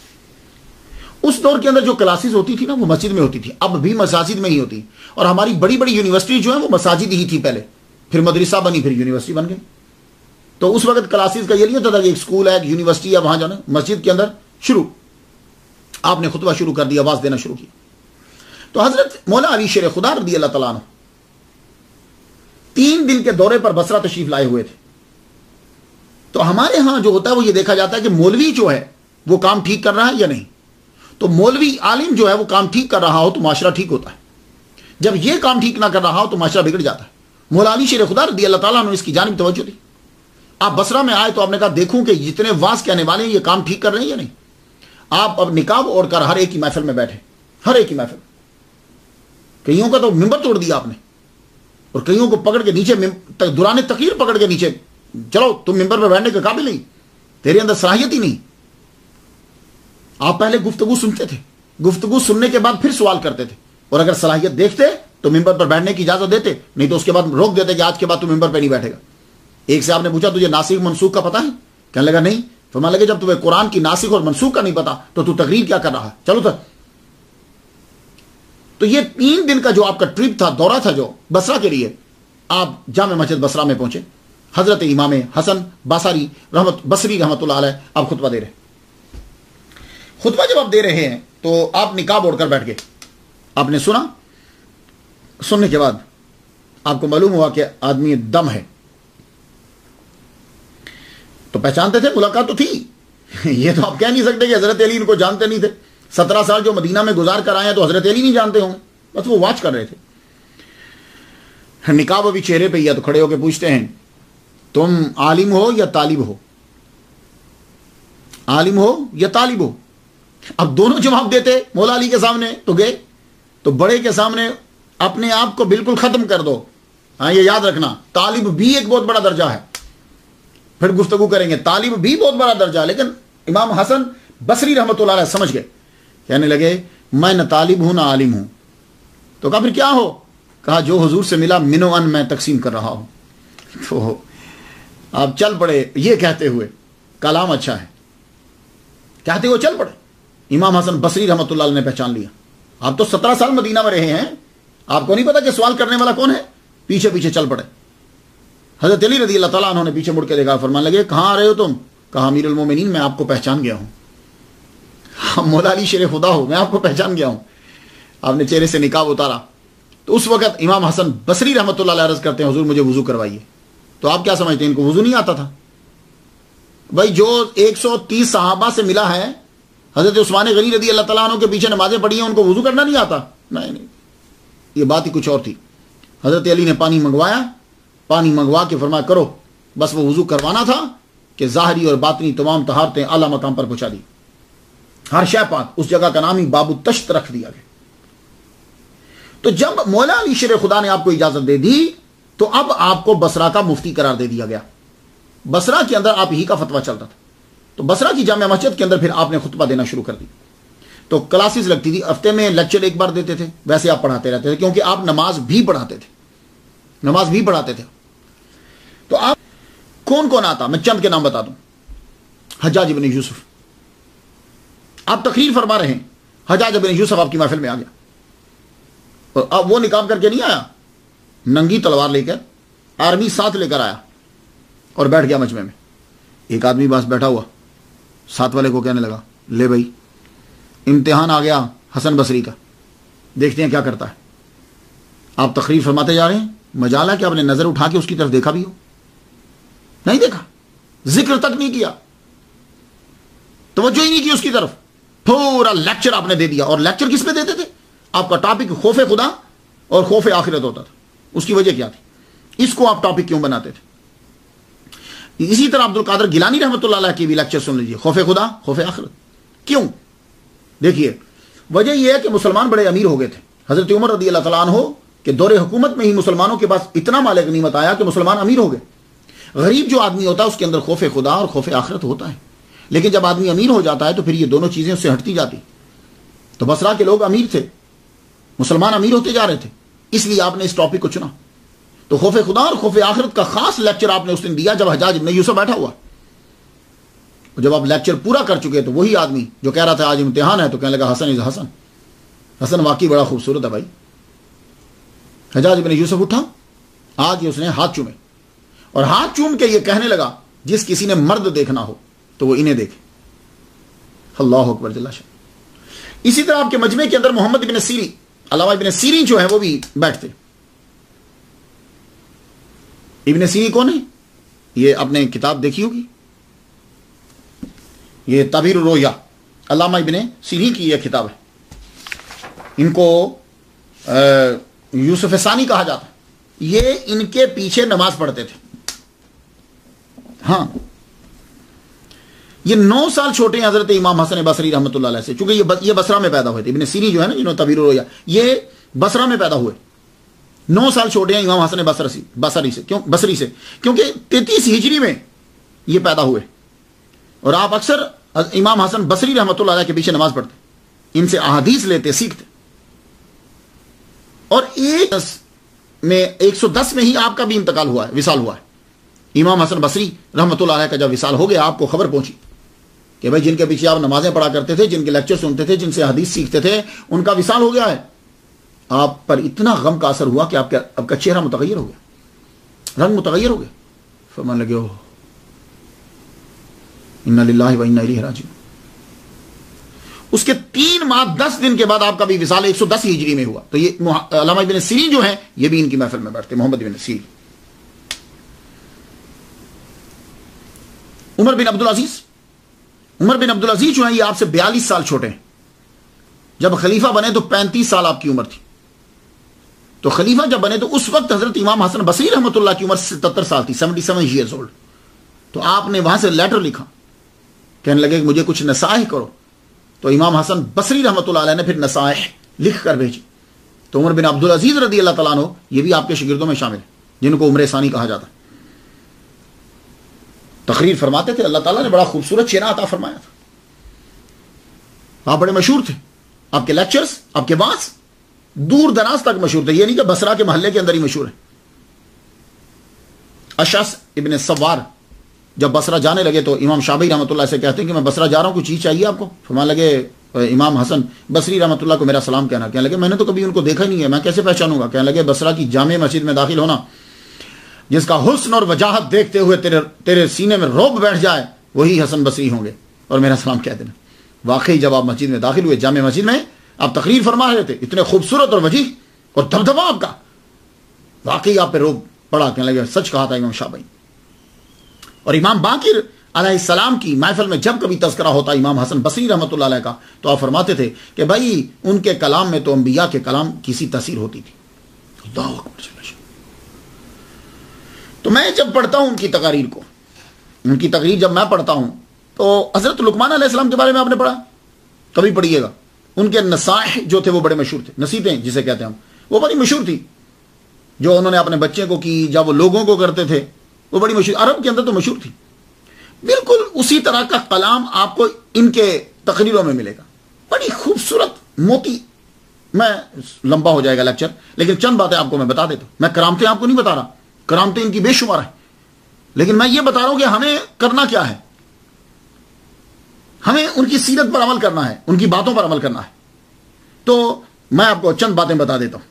اس دور کے اندر جو کلاسز ہوتی تھی نا وہ مسجد میں ہوتی تھی، اب بھی مساجد میں ہی ہوتی، اور ہماری بڑی بڑی یونیورسٹی جو ہیں وہ مساجد ہی تھی پہلے، پھر مدرسہ بنی، پھر یونیورسٹی بن گئی۔ تو اس وقت کلاسز کا یہ نہیں ہوتا تھا کہ ایک اسکول ہے، ایک یونیورسٹی ہے، وہاں جانا، مسجد کے اندر شروع آپ نے خطبہ شروع کر دیا، آواز دینا شروع کی۔ تو حضرت مولا علی شیر خدا رضی اللہ تعالیٰ عنہ 3 دن کے دورے پر بصرہ تشریف لائے ہوئے تھے۔ تو ہمارے ہاں جو ہوتا ہے وہ یہ دیکھا جاتا ہے کہ مولوی جو ہے وہ کام ٹھیک کر رہا ہے یا نہیں۔ تو مولوی عالم جو ہے وہ کام ٹھیک کر رہا ہو تو معاشرہ ٹھیک ہوتا ہے، جب یہ کام ٹھیک نہ کر رہا ہو تو معاشرہ بگڑ جاتا ہے۔ مولا علی شیر خدا رضی اللہ تعالیٰ نے اس کی جانب توجہ دی۔ آپ بصرہ میں آئے تو آپ نے کہا دیکھوں کہ جتنے واعظ کہنے والے ہیں یہ کام ٹھیک کر رہے ہیں یا نہیں۔ آپ اب نقاب اوڑھ کر ہر ایک کی محفل میں بیٹھے، ہر ایک کی محفل، کئیوں کا تو ممبر توڑ دیا آپ نے، اور کئیوں کو پکڑ کے نیچے دوران تقریر پکڑ کے نیچے، چلو تم ممبر پہ بیٹھنے کے قابل نہیں، تیرے اندر صلاحیت ہی نہیں۔ آپ پہلے گفتگو سنتے تھے، گفتگو سننے کے بعد پھر سوال کرتے تھے، اور اگر صلاحیت دیکھتے تو ممبر پر بیٹھنے کی اجازت دیتے، نہیں تو اس کے بعد روک دیتے کہ آج کے بعد تو ممبر پہ نہیں بیٹھے گا۔ ایک سے آپ نے پوچھا تجھے ناسخ منسوخ کا پتہ ہے؟ کہنے لگا نہیں۔ فرمانے لگے جب تمہیں قرآن کی ناسخ اور منسوخ کا نہیں پتا تو تقریر کیا کر رہا ہے، چلو تک۔ تو یہ 3 دن کا جو آپ کا ٹرپ تھا، دورہ تھا جو بصرہ کے لیے، آپ جامع مسجد بصرہ میں پہنچے۔ حضرت امام حسن بصری رحمۃ اللہ علیہ آپ خطبہ دے رہے۔ خطبہ جب آپ دے رہے ہیں تو آپ نقاب اوڑھ کر بیٹھ گئے۔ آپ نے سنا، سننے کے بعد آپ کو معلوم ہوا کہ آدمی دم ہے، تو پہچانتے تھے، ملاقات تو تھی، یہ تو آپ کہہ نہیں سکتے کہ حضرت علی ان کو جانتے نہیں تھے۔ 17 سال جو مدینہ میں گزار کر آئے ہیں تو حضرت علی نہیں جانتے ہوں گے، بس وہ واچ کر رہے تھے۔ نقاب ابھی چہرے پہ ہی ہے تو کھڑے ہو کے پوچھتے ہیں تم عالم ہو یا طالب ہو؟ عالم ہو یا طالب ہو؟ اب دونوں جواب دیتے مولا علی کے سامنے تو گئے، تو بڑے کے سامنے اپنے آپ کو بالکل ختم کر دو۔ ہاں یہ یاد رکھنا، طالب بھی ایک بہت بڑا درجہ ہے، پھر گفتگو کریں گے، طالب بھی بہت بڑا درجہ ہے۔ لیکن امام حسن بصری رحمۃ اللہ علیہ سمجھ گئے، کہنے لگے میں نہ طالب ہوں نہ عالم ہوں۔ تو کہا پھر کیا ہو؟ کہا جو حضور سے ملا منو ان میں تقسیم کر رہا ہوں۔ تو آپ چل پڑے یہ کہتے ہوئے، کلام اچھا ہے کہتے ہوئے چل پڑے۔ امام حسن بصری رحمۃ اللہ علیہ نے پہچان لیا، آپ تو 17 سال مدینہ میں رہے ہیں، آپ کو نہیں پتا کہ سوال کرنے والا کون ہے؟ پیچھے پیچھے چل پڑے۔ حضرت علی رضی اللہ تعالیٰ عنہ نے پیچھے مڑ کے دیکھا، فرمانے لگے کہاں آ رہے ہو تم؟ کہا امیر المومنین میں آپ کو پہچان گیا ہوں، مولا علی شیر خدا ہو، میں آپ کو پہچان گیا ہوں۔ آپ نے چہرے سے نقاب اتارا تو اس وقت امام حسن بصری رحمۃ اللہ علیہ عرض کرتے ہیں حضور مجھے وضو کروائیے۔ تو آپ کیا سمجھتے ہیں ان کو وضو نہیں آتا تھا؟ بھائی جو 130 صحابہ سے ملا ہے، حضرت عثمان غنی رضی اللہ تعالیٰ عنہ کے پیچھے نمازیں پڑھی ہیں، ان کو وضو کرنا نہیں آتا؟ نہیں، یہ بات ہی کچھ اور تھی۔ حضرت علی نے پانی منگوایا، پانی منگوا کے فرمایا کرو، بس وہ وضو کروانا تھا کہ ظاہری اور باطنی تمام طہارتیں اعلیٰ مقام پر پہنچا دی، ہر شے پاک۔ اس جگہ کا نام ہی باب التشت رکھ دیا گیا۔ تو جب مولا علی شیر خدا نے آپ کو اجازت دے دی تو اب آپ کو بصرہ کا مفتی قرار دے دیا گیا۔ بصرہ کے اندر آپ ہی کا فتویٰ چلتا تھا، تو بصرہ کی جامع مسجد کے اندر پھر آپ نے خطبہ دینا شروع کر دی۔ تو کلاسز لگتی تھی، ہفتے میں لیکچر ایک بار دیتے تھے، ویسے آپ پڑھاتے رہتے تھے کیونکہ آپ نماز بھی پڑھاتے تھے۔ تو آپ کون کون آتا؟ میں چند کے نام بتا دوں۔ حجاج بن یوسف، آپ تقریر فرما رہے ہیں، حجاج بن یوسف آپ کی محفل میں آ گیا، اور اب وہ نقاب کر کے نہیں آیا، ننگی تلوار لے کر، آرمی ساتھ لے کر آیا اور بیٹھ گیا مجمع میں۔ ایک آدمی بس بیٹھا ہوا ساتھ والے کو کہنے لگا لے بھائی امتحان آ گیا حسن بصری کا، دیکھتے ہیں کیا کرتا ہے. آپ تقریر فرماتے جا رہے ہیں, مجال ہے کہ آپ نے نظر اٹھا کے اس کی طرف دیکھا بھی ہو؟ نہیں دیکھا, ذکر تک نہیں کیا, توجہ ہی نہیں کی اس کی طرف. پورا لیکچر آپ نے دے دیا. اور لیکچر کس پہ دیتے تھے؟ آپ کا ٹاپک خوف خدا اور خوف آخرت ہوتا تھا. اس کی وجہ کیا تھی؟ اس کو آپ ٹاپک کیوں بناتے تھے؟ اسی طرح عبد القادر گیلانی رحمۃ اللہ علیہ کی بھی لیکچر سن لیجیے, خوف خدا خوف آخرت. کیوں؟ دیکھیے وجہ یہ ہے کہ مسلمان بڑے امیر ہو گئے تھے. حضرت عمر رضی اللہ تعالیٰ عنہ کہ دور حکومت میں ہی مسلمانوں کے پاس اتنا مال غنیمت آیا کہ مسلمان امیر ہو گئے. غریب جو آدمی ہوتا ہے اس کے اندر خوف خدا اور خوف آخرت ہوتا ہے, لیکن جب آدمی امیر ہو جاتا ہے تو پھر یہ دونوں چیزیں اس سے ہٹتی جاتی. تو بصرہ کے لوگ امیر تھے, مسلمان امیر ہوتے جا رہے تھے, اس لیے آپ نے اس ٹاپک کو چنا. تو خوف خدا اور خوف آخرت کا خاص لیکچر آپ نے اس دن دیا جب حجاج ابن یوسف بیٹھا ہوا. جب آپ لیکچر پورا کر چکے تو وہی آدمی جو کہہ رہا تھا آج امتحان ہے, تو کہنے لگا حسن از حسن, حسن واقعی بڑا خوبصورت ہے بھائی. حجاج ابن یوسف اٹھا, آج اس نے ہاتھ چومے, اور ہاتھ چوم کے یہ کہنے لگا جس کسی نے مرد دیکھنا ہو تو وہ انہیں دیکھے. اللہ اکبر جل شان. اسی طرح آپ کے مجمع کے اندر محمد ابن سیرین, علامہ ابن سیرین جو ہے وہ بھی بیٹھتے. ابن سیرین کون ہے؟ یہ آپ نے کتاب دیکھی ہوگی, یہ تعبیر الرؤیا, علامہ ابن سیرین کی یہ کتاب ہے. ان کو یوسف ثانی کہا جاتا ہے. یہ ان کے پیچھے نماز پڑھتے تھے. ہاں, یہ 9 سال چھوٹے ہیں حضرت امام حسن بصری رحمۃ اللہ علیہ سے, چونکہ یہ بصرہ میں پیدا ہوئے تھے. ابن سیرین جو ہے نا جنہوں نے تعبیر الرؤیا, یہ بصرہ میں پیدا ہوئے. 9 سال چھوٹے ہیں امام حسن بصری سے, کیونکہ 33 ہجری میں یہ پیدا ہوئے. اور آپ اکثر امام حسن بصری رحمۃ اللہ علیہ کے پیچھے نماز پڑھتے, ان سے احادیث لیتے, سیکھتے. اور 110 میں ہی آپ کا بھی انتقال ہوا ہے, وصال ہوا ہے. امام حسن بصری رحمۃ اللہ علیہ کا جب وصال ہو گیا, آپ کو خبر پہنچی کہ بھائی جن کے پیچھے آپ نمازیں پڑھا کرتے تھے, جن کے لیکچر سنتے تھے, جن سے حدیث سیکھتے تھے, ان کا وصال ہو گیا ہے. آپ پر اتنا غم کا اثر ہوا کہ آپ کا چہرہ متغیر ہو گیا, رنگ متغیر ہو گیا. فرمان لگے ہو انا للہ و انا الیہ راجعون. اس کے 3 ماہ 10 دن کے بعد آپ کا بھی وصال 110 ہجری میں ہوا. تو یہ علامہ ابن سیرین جو ہیں یہ بھی ان کی محفل میں بیٹھتے, محمد ابن سیرین. عمر بن عبد العزیز جو ہیں یہ آپ سے 42 سال چھوٹے ہیں. جب خلیفہ بنے تو 35 سال آپ کی عمر تھی. تو خلیفہ جب بنے تو اس وقت حضرت امام حسن بصری رحمۃ اللہ کی عمر 77 سال تھی, 77 ایئرز اولڈ. تو آپ نے وہاں سے لیٹر لکھا, کہنے لگے کہ مجھے کچھ نصائح کرو. تو امام حسن بصری رحمۃ اللہ علیہ نے پھر نصائح لکھ کر بھیجی. تو عمر بن عبد العزیز رضی اللہ تعالیٰ عنہ یہ بھی آپ کے شاگردوں میں شامل ہیں, جن کو عمر ثانی کہا جاتا ہے. تقریر فرماتے تھے, اللہ تعالیٰ نے بڑا خوبصورت چہرہ عطا فرمایا تھا. آپ بڑے مشہور تھے, آپ کے لیکچرز, آپ کے وعظ دور دراز تک مشہور تھے. یہ نہیں کہ بصرہ کے محلے کے اندر ہی مشہور ہے. اشعث ابن سوار جب بصرہ جانے لگے تو امام شافعی رحمۃ اللہ سے کہتے ہیں کہ میں بصرہ جا رہا ہوں, کوئی چیز چاہیے آپ کو؟ فرمان لگے امام حسن بصری رحمۃ اللہ کو میرا سلام کہنا. کہنے لگے میں نے تو کبھی ان کو دیکھا ہی نہیں ہے, میں کیسے پہچانوں گا؟ کہنے لگے بصرہ کی جامع مسجد میں داخل ہونا, جس کا حسن اور وجاہت دیکھتے ہوئے تیرے سینے میں رعب بیٹھ جائے, وہی حسن بصری ہوں گے, اور میرا سلام کہہ دینا. واقعی جب آپ مسجد میں داخل ہوئے, جامع مسجد میں آپ تقریر فرما رہے تھے, اتنے خوبصورت اور وجیح اور دبدبا آپ کا, واقعی آپ پہ رعب پڑا. کہنے لگے سچ کہا تھا امام شافعی. اور امام باقر علیہ السلام کی محفل میں جب کبھی تذکرہ ہوتا امام حسن بصری رحمۃ اللہ علیہ کا, تو آپ فرماتے تھے کہ بھائی ان کے کلام میں تو انبیاء کے کلام کی سی تاثیر ہوتی تھی. اللہ اکبر. تو میں جب پڑھتا ہوں ان کی تقاریر کو, ان کی تقریر جب میں پڑھتا ہوں, تو حضرت لقمان علیہ السلام کے بارے میں آپ نے پڑھا, کبھی پڑھیے گا. ان کے نصائح جو تھے وہ بڑے مشہور تھے, نصیحتیں جسے کہتے ہیں ہم, وہ بڑی مشہور تھی. جو انہوں نے اپنے بچے کو کی, جب وہ لوگوں کو کرتے تھے, وہ بڑی مشہور, عرب کے اندر تو مشہور تھی. بالکل اسی طرح کا کلام آپ کو ان کے تقریروں میں ملے گا, بڑی خوبصورت موتی. میں لمبا ہو جائے گا لیکچر, لیکن چند باتیں آپ کو میں بتا دیتا ہوں. میں کرامتیں آپ کو نہیں بتا رہا, کرامتیں ان کی بے شمار ہیں, لیکن میں یہ بتا رہا ہوں کہ ہمیں کرنا کیا ہے. ہمیں ان کی سیرت پر عمل کرنا ہے, ان کی باتوں پر عمل کرنا ہے. تو میں آپ کو چند باتیں بتا دیتا ہوں.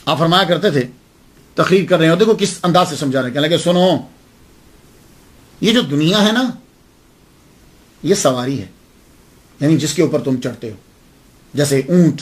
آپ فرمایا کرتے تھے, تقریر کر رہے ہو, دیکھو کس انداز سے سمجھا رہے ہیں. کہنے لگے سنو, یہ جو دنیا ہے نا, یہ سواری ہے, یعنی جس کے اوپر تم چڑھتے ہو, جیسے اونٹ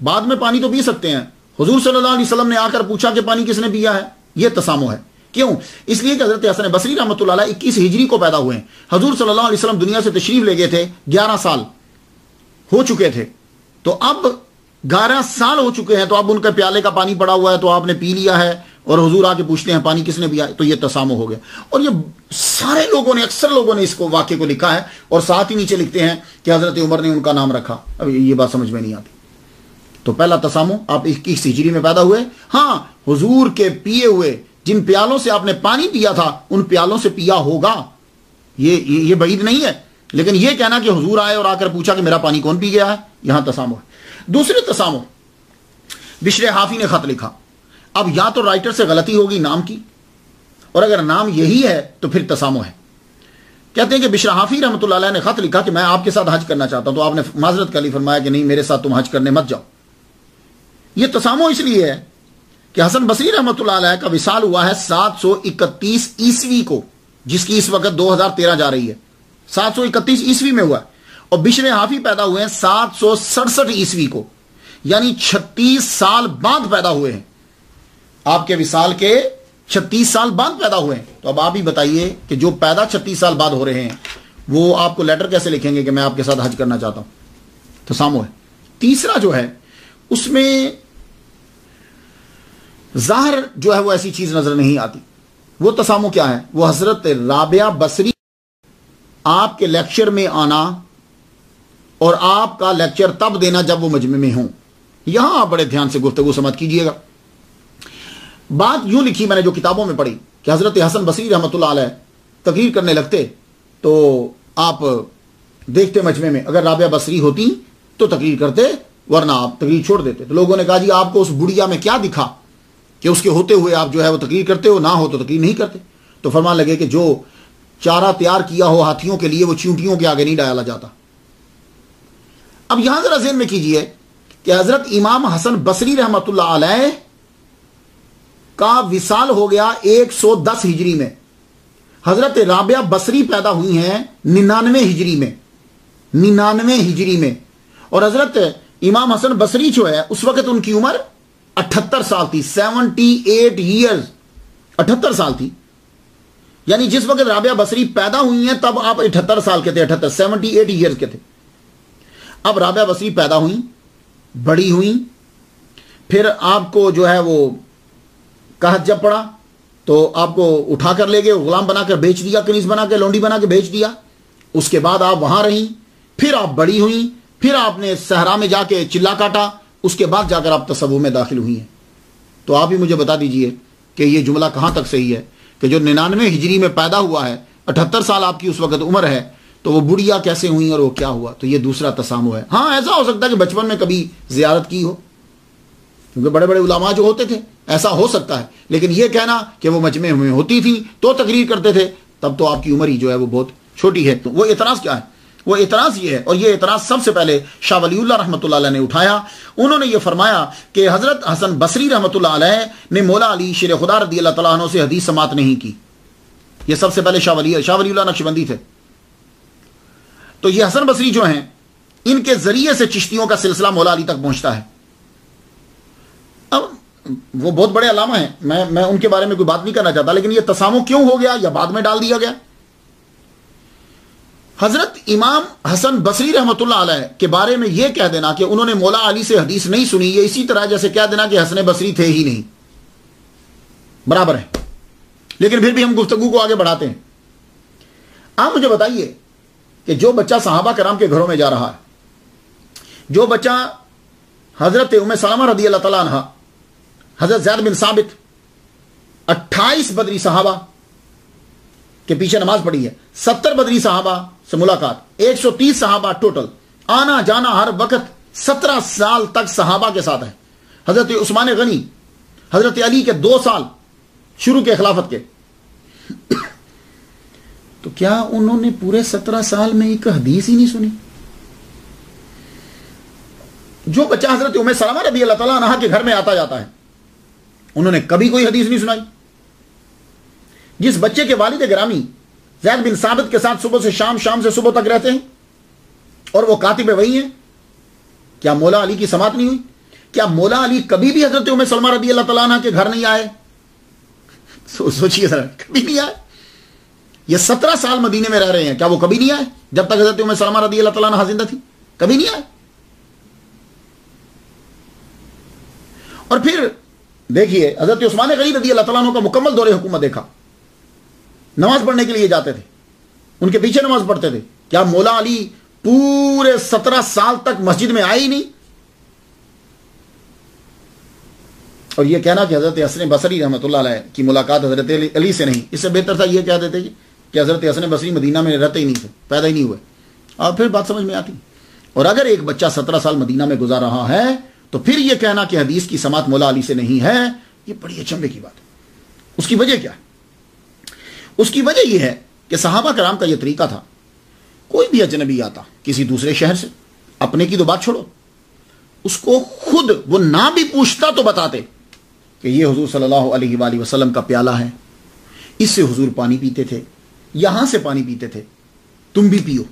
بعد میں پانی تو پی سکتے ہیں. حضور صلی اللہ علیہ وسلم نے آ کر پوچھا کہ پانی کس نے پیا ہے. یہ تسامح ہے. کیوں؟ اس لیے کہ حضرت حسن بصری رحمۃ اللہ علیہ 21 ہجری کو پیدا ہوئے ہیں. حضور صلی اللہ علیہ وسلم دنیا سے تشریف لے گئے تھے 11 سال ہو چکے تھے. تو اب 11 سال ہو چکے ہیں, تو اب ان کے پیالے کا پانی پڑا ہوا ہے, تو آپ نے پی لیا ہے, اور حضور آ کے پوچھتے ہیں پانی کس نے پیا. تو یہ تسامح ہو گیا. اور یہ سارے لوگوں نے, اکثر لوگوں نے اس کو واقعے کو لکھا ہے, اور ساتھ ہی نیچے لکھتے ہیں کہ حضرت عمر نے ان کا نام رکھا. اب یہ بات سمجھ میں نہیں آتی. تو پہلا تسامح, آپ 21 ہجری میں پیدا ہوئے. ہاں, حضور کے پیے ہوئے جن پیالوں سے آپ نے پانی پیا تھا ان پیالوں سے پیا ہوگا, یہ بعید نہیں ہے. لیکن یہ کہنا کہ حضور آئے اور آ کر پوچھا کہ میرا پانی کون پی گیا ہے, یہاں تسامح ہے. دوسرے تسامح, بشر حافی نے خط لکھا. اب یا تو رائٹر سے غلطی ہوگی نام کی, اور اگر نام یہی ہے تو پھر تسامح ہے. کہتے ہیں کہ بشر حافی رحمۃ اللہ علیہ نے خط لکھا کہ میں آپ کے ساتھ حج کرنا چاہتا ہوں. تو آپ نے معذرت کر لی, فرمایا کہ نہیں, میرے ساتھ تم حج کرنے مت جاؤ. یہ تسامح اس لیے ہے کہ حسن بصری رحمۃ اللہ علیہ کا وصال ہوا ہے 731 عیسوی کو, جس کی اس وقت 2013 جا رہی ہے. 731 عیسوی میں ہوا ہے. اور بشر حافی پیدا ہوئے ہیں 767 عیسوی کو, یعنی 36 سال بعد پیدا ہوئے ہیں. آپ کے وصال کے 36 سال بعد پیدا ہوئے ہیں. تو اب آپ ہی بتائیے کہ جو پیدا 36 سال بعد ہو رہے ہیں وہ آپ کو لیٹر کیسے لکھیں گے کہ میں آپ کے ساتھ حج کرنا چاہتا ہوں. تسامح ہے. تیسرا جو ہے اس میں ظاہر جو ہے وہ ایسی چیز نظر نہیں آتی. وہ تسامح کیا ہے؟ وہ حضرت رابعہ بصری آپ کے لیکچر میں آنا اور آپ کا لیکچر تب دینا جب وہ مجمع میں ہوں. یہاں آپ بڑے دھیان سے گفتگو سمجھ کیجئے گا. بات یوں لکھی میں نے جو کتابوں میں پڑھی کہ حضرت حسن بصری رحمۃ اللہ علیہ تقریر کرنے لگتے تو آپ دیکھتے مجمع میں, اگر رابعہ بصری ہوتی تو تقریر کرتے, ورنہ آپ تقریر چھوڑ دیتے. تو لوگوں نے کہا جی آپ کو اس بڑھیا میں کیا دکھا کہ اس کے ہوتے ہوئے آپ جو ہے وہ تقریر کرتے ہو, نہ ہو تو تقریر نہیں کرتے. تو فرمان لگے کہ جو چارہ تیار کیا ہو ہاتھیوں کے لیے وہ چیونٹیوں کے آگے نہیں ڈالا جاتا. اب یہاں ذرا ذہن میں کیجئے کہ حضرت امام حسن بصری رحمۃ اللہ علیہ کا وصال ہو گیا 110 ہجری میں. حضرت رابعہ بصری پیدا ہوئی ہیں 99 ہجری میں, 99 ہجری میں. اور حضرت امام حسن بصری جو ہے اس وقت ان کی عمر 78 سال تھی, 78 ایئرز, 78 سال تھی. یعنی جس وقت رابعہ بصری پیدا ہوئی ہیں تب آپ 78 سال کے تھے, 78 ایئرز کے تھے. اب رابعہ بصری پیدا ہوئیں, بڑی ہوئیں, پھر آپ کو جو ہے وہ قحط جب پڑا تو آپ کو اٹھا کر لے گئے, غلام بنا کر بیچ دیا, کنیز بنا کے, لونڈی بنا کے بیچ دیا. اس کے بعد آپ وہاں رہیں, پھر آپ بڑی ہوئیں, پھر آپ نے صحرا میں جا کے چلا کاٹا, اس کے بعد جا کر آپ تصوف میں داخل ہوئی ہیں. تو آپ ہی مجھے بتا دیجئے کہ یہ جملہ کہاں تک صحیح ہے کہ جو 99 ہجری میں پیدا ہوا ہے, 78 سال آپ کی اس وقت عمر ہے, تو وہ بڑھیا کیسے ہوئی اور وہ کیا ہوا؟ تو یہ دوسرا تسامح ہے. ہاں ایسا ہو سکتا ہے کہ بچپن میں کبھی زیارت کی ہو, کیونکہ بڑے بڑے علماء جو ہوتے تھے ایسا ہو سکتا ہے. لیکن یہ کہنا کہ وہ مجمع میں ہوتی تھی تو تقریر کرتے تھے, تب تو آپ کی عمر ہی جو ہے وہ بہت چھوٹی ہے. تو وہ اعتراض کیا ہے؟ وہ اعتراض یہ ہے, اور یہ اعتراض سب سے پہلے شاہ ولی اللہ رحمۃ اللہ علیہ نے اٹھایا. انہوں نے یہ فرمایا کہ حضرت حسن بصری رحمۃ اللہ علیہ نے مولا علی شیر خدا رضی اللہ تعالیٰ عنہ سے حدیث سماعت نہیں کی. یہ سب سے پہلے شاہ ولی اللہ نقشبندی تھے. تو یہ حسن بصری جو ہیں ان کے ذریعے سے چشتیوں کا سلسلہ مولا علی تک پہنچتا ہے. اب وہ بہت بڑے علامہ ہیں, میں ان کے بارے میں کوئی بات نہیں کرنا چاہتا, لیکن یہ تسامح کیوں ہو گیا یا بعد میں ڈال دیا گیا؟ حضرت امام حسن بصری رحمۃ اللہ علیہ کے بارے میں یہ کہہ دینا کہ انہوں نے مولا علی سے حدیث نہیں سنی, یہ اسی طرح جیسے کہہ دینا کہ حسن بصری تھے ہی نہیں, برابر ہے. لیکن پھر بھی ہم گفتگو کو آگے بڑھاتے ہیں. آپ مجھے بتائیے کہ جو بچہ صحابہ کرام کے گھروں میں جا رہا ہے, جو بچہ حضرت ام سلمہ رضی اللہ تعالیٰ عنہ, حضرت زید بن ثابت, 28 بدری صحابہ کے پیچھے نماز پڑھی ہے, 70 بدری صحابہ سے ملاقات, 130 صحابہ ٹوٹل, آنا جانا ہر وقت, 17 سال تک صحابہ کے ساتھ ہے. حضرت عثمان غنی, حضرت علی کے 2 سال شروع کے خلافت کے, تو کیا انہوں نے پورے 17 سال میں ایک حدیث ہی نہیں سنی؟ جو بچہ حضرت ام سلمہ رضی اللہ تعالیٰ عنہ کے گھر میں آتا جاتا ہے, انہوں نے کبھی کوئی حدیث نہیں سنائی. جس بچے کے والد گرامی زید بن ثابت کے ساتھ صبح سے شام, شام سے صبح تک رہتے ہیں اور وہ کاتب وحی ہیں, کیا مولا علی کی سماعت نہیں ہوئی؟ کیا مولا علی کبھی بھی حضرت ام سلمہ رضی اللہ تعالیٰ عنہ کے گھر نہیں آئے؟ سوچئے ذرا، کبھی نہیں آئے. یہ 17 سال مدینے میں رہ رہے ہیں، کیا وہ کبھی نہیں آئے جب تک حضرت ام سلمہ رضی اللہ تعالیٰ عنہ زندہ تھی؟ کبھی نہیں آئے. اور پھر دیکھیے حضرت عثمان غنی رضی اللہ تعالیٰ عنہ کا مکمل دور حکومت دیکھا. نماز پڑھنے کے لیے جاتے تھے، ان کے پیچھے نماز پڑھتے تھے. کیا مولا علی پورے 17 سال تک مسجد میں آئے ہی نہیں؟ اور یہ کہنا کہ حضرت حسن بصری رحمۃ اللہ علیہ کی ملاقات حضرت علی سے نہیں، اس سے بہتر تھا یہ کہہ دیتے کہ حضرت حسن بصری مدینہ میں رہتے ہی نہیں تھے، پیدا ہی نہیں ہوئے، اور پھر بات سمجھ میں آتی. اور اگر ایک بچہ 17 سال مدینہ میں گزار رہا ہے تو پھر یہ کہنا کہ حدیث کی سماعت مولا علی سے نہیں ہے، یہ بڑی اچنبے کی بات ہے. اس کی وجہ کیا ہے؟ اس کی وجہ یہ ہے کہ صحابہ کرام کا یہ طریقہ تھا، کوئی بھی اجنبی آتا کسی دوسرے شہر سے، اپنے کی تو بات چھوڑو، اس کو خود وہ نہ بھی پوچھتا تو بتاتے کہ یہ حضور صلی اللہ علیہ وآلہ وسلم کا پیالہ ہے، اس سے حضور پانی پیتے تھے، یہاں سے پانی پیتے تھے، تم بھی پیو.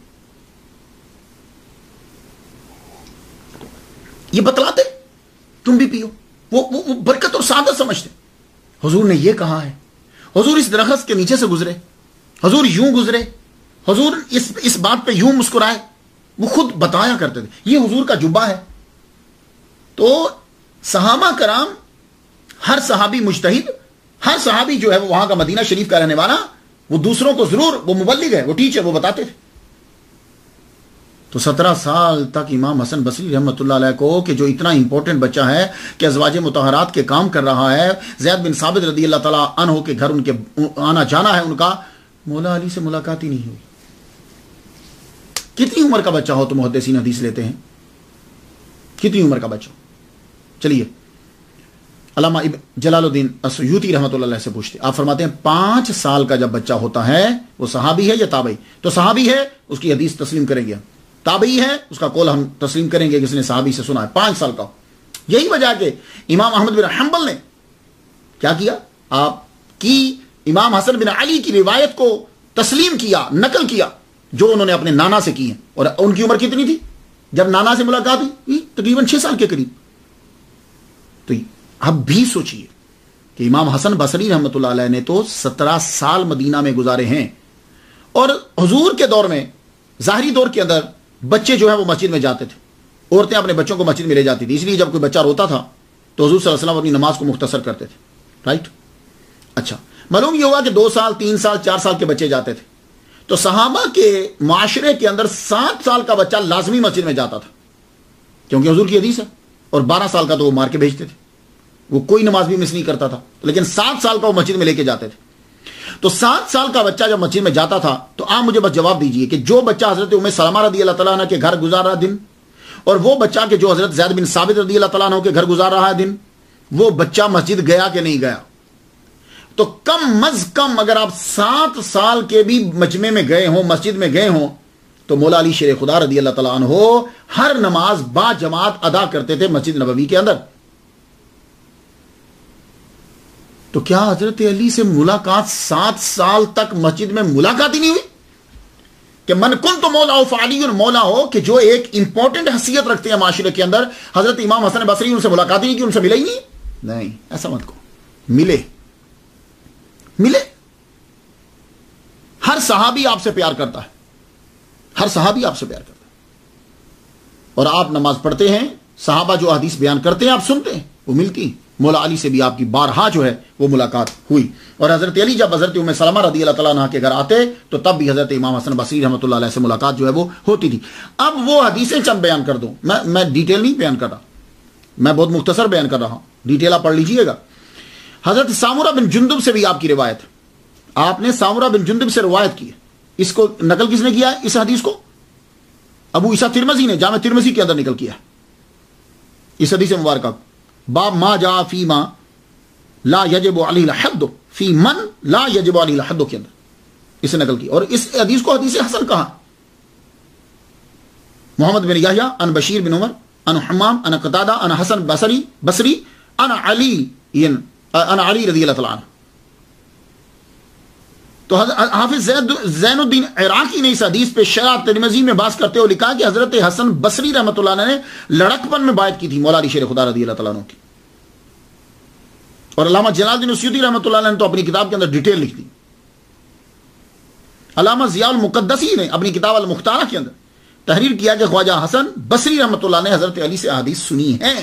یہ بتلاتے، تم بھی پیو. وہ برکت اور سعادت سمجھتے. حضور نے یہ کہا ہے، حضور اس درخت کے نیچے سے گزرے، حضور یوں گزرے، حضور اس بات پہ یوں مسکرائے، وہ خود بتایا کرتے تھے. یہ حضور کا جبہ ہے. تو صحابہ کرام، ہر صحابی مجتہد، ہر صحابی جو ہے وہ وہاں کا مدینہ شریف کا رہنے والا، وہ دوسروں کو ضرور، وہ مبلغ ہے، وہ ٹیچر، وہ بتاتے تھے. تو 17 سال تک امام حسن بصری رحمۃ اللہ علیہ کو، کہ جو اتنا امپورٹنٹ بچہ ہے کہ ازواج مطہرات کے کام کر رہا ہے، زید بن ثابت رضی اللہ تعالیٰ عنہ کے گھر ان کے آنا جانا ہے ان کا، مولا علی سے ملاقات ہی نہیں ہوئی. کتنی عمر کا بچہ ہو تو محدثین حدیث لیتے ہیں؟ کتنی عمر کا بچہ؟ چلیے علامہ جلال الدین السیوطی رحمۃ اللہ علیہ سے پوچھتے، آپ فرماتے ہیں 5 سال کا جب بچہ ہوتا ہے، وہ صحابی ہے یا تابعی؟ تو صحابی ہے، اس کی حدیث تسلیم کریں گے. تابعی ہے، اس کا قول ہم تسلیم کریں گے کہ اس نے صحابی سے سنا ہے. 5 سال کا ہو. یہی وجہ کہ امام احمد بن حنبل نے کیا کیا؟ آپ کی امام حسن بن علی کی روایت کو تسلیم کیا، نقل کیا، جو انہوں نے اپنے نانا سے کی ہیں. اور ان کی عمر کتنی تھی جب نانا سے ملاقات ہوئی؟ تقریباً 6 سال کے قریب. تو اب بھی سوچئے کہ امام حسن بصری رحمۃ اللہ علیہ نے تو 17 سال مدینہ میں گزارے ہیں، اور حضور کے دور میں، ظاہری دور کے اندر، بچے جو ہے وہ مسجد میں جاتے تھے، عورتیں اپنے بچوں کو مسجد میں لے جاتی تھی. اس لیے جب کوئی بچہ روتا تھا تو حضور صلی اللہ علیہ وسلم اپنی نماز کو مختصر کرتے تھے. رائٹ. اچھا، معلوم یہ ہوا کہ 2 سال 3 سال 4 سال کے بچے جاتے تھے. تو صحابہ کے معاشرے کے اندر 7 سال کا بچہ لازمی مسجد میں جاتا تھا، کیونکہ حضور کی حدیث ہے. اور 12 سال کا تو وہ مار کے بھیجتے تھے، وہ کوئی نماز بھی مس نہیں کرتا تھا. لیکن 7 سال کا وہ مسجد میں لے کے جاتے تھے. تو 7 سال کا بچہ جب مسجد میں جاتا تھا تو آپ مجھے بس جواب دیجئے کہ جو بچہ حضرت ام سلمہ رضی اللہ تعالیٰ عنہ کے گھر گزار رہا دن، اور وہ بچہ کہ جو حضرت زید بن ثابت رضی اللہ تعالیٰ عنہ کے گھر گزار رہا ہے دن، وہ بچہ مسجد گیا کہ نہیں گیا؟ تو کم از کم اگر آپ 7 سال کے بھی مجمع میں گئے ہوں، مسجد میں گئے ہوں، تو مولا علی شیر خدا رضی اللہ تعالیٰ عنہ ہر نماز با جماعت ادا کرتے تھے مسجد نبوی کے اندر. تو کیا حضرت علی سے ملاقات 7 سال تک مسجد میں ملاقات ہی نہیں ہوئی؟ کہ من کن تو مولا ہو فعلی مولا ہو، کہ جو ایک امپورٹنٹ حیثیت رکھتے ہیں معاشرے کے اندر، حضرت امام حسن بصری ان سے ملاقات ہی نہیں کی، ان سے ملے ہی نہیں؟ نہیں، ایسا مت کہو. ملے. ہر صحابی آپ سے پیار کرتا ہے، ہر صحابی آپ سے پیار کرتا ہے. اور آپ نماز پڑھتے ہیں، صحابہ جو حدیث بیان کرتے ہیں آپ سنتے ہیں، وہ ملتی ہیں. مولا علی سے بھی آپ کی بارہا جو ہے وہ ملاقات ہوئی. اور حضرت علی جب حضرت ام سلمہ رضی اللہ تعالیٰ عنہ کے گھر آتے تو تب بھی حضرت امام حسن بصری رحمۃ اللہ علیہ سے ملاقات جو ہے وہ ہوتی تھی. اب وہ حدیثیں چند بیان کر دوں، میں ڈیٹیل نہیں بیان کر رہا، میں بہت مختصر بیان کر رہا ہوں، ڈیٹیل آپ پڑھ لیجئے گا. حضرت سامورہ بن جندب سے بھی آپ کی روایت، آپ نے سامورہ بن جندب سے روایت کی ہے. اس کو نقل کس نے کیا ہے؟ اس حدیث کو ابو عیسیٰ ترمذی نے جامع ترمذی کے اندر نقل کیا ہے. اس حدیث مبارکہ باب ما جاء فی ما لا یجب علیہ الحد فی من لا یجب علیہ الحد کے اندر اسے نقل کی، اور اس حدیث کو حدیث حسن کہا. محمد بن یحییٰ ان بشیر بن عمر ان حمام ان قتادہ ان حسن بصری ان علی رضی اللہ تعالیٰ عنہ. تو حافظ زین الدین عراقی نے اس حدیث پہ شرح ترمذی میں باز کرتے ہوئے لکھا کہ حضرت حسن بصری رحمۃ اللہ علیہ نے لڑکپن میں بیعت کی تھی مولا علی شیر خدا رضی اللہ تعالیٰ عنہ کی. اور علامہ جلال الدین السیوطی رحمۃ اللہ علیہ نے تو اپنی کتاب کے اندر ڈیٹیل لکھ دی. علامہ ضیاء المقدسی نے اپنی کتاب المختارہ کے اندر تحریر کیا کہ خواجہ حسن بصری رحمۃ اللہ نے حضرت علی سے احادیث سنی ہیں،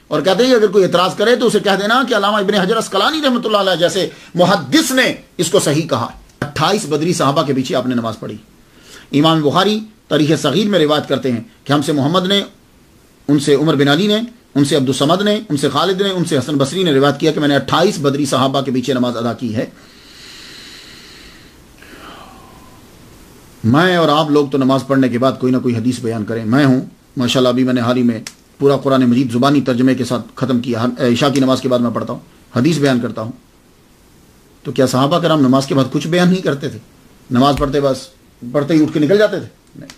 اور کہتے ہیں کہ اگر کوئی اعتراض کرے تو اسے کہہ دینا کہ علامہ ابن حجر اسقلانی رحمۃ اللہ علیہ جیسے محدث نے اس کو صحیح کہا. 28 بدری صحابہ کے پیچھے آپ نے نماز پڑھی. امام بخاری تاریخ صغیر میں روایت کرتے ہیں کہ ہم سے محمد نے، ان سے عمر بن علی نے، ان سے عبد الصمد نے، ان سے خالد نے، ان سے حسن بصری نے روایت کیا کہ میں نے 28 بدری صحابہ کے پیچھے نماز ادا کی ہے. میں اور آپ لوگ تو نماز پڑھنے کے بعد کوئی نہ کوئی حدیث بیان کریں. میں ہوں ماشاءاللہ، ابھی میں نے حال ہی میں پورا قرآن مجید زبانی ترجمے کے ساتھ ختم کیا. عشاء کی نماز کے بعد میں پڑھتا ہوں، حدیث بیان کرتا ہوں. تو کیا صحابہ کرام نماز کے بعد کچھ بیان نہیں کرتے تھے؟ نماز پڑھتے بس پڑھتے ہی اٹھ کے نکل جاتے تھے؟ نہیں.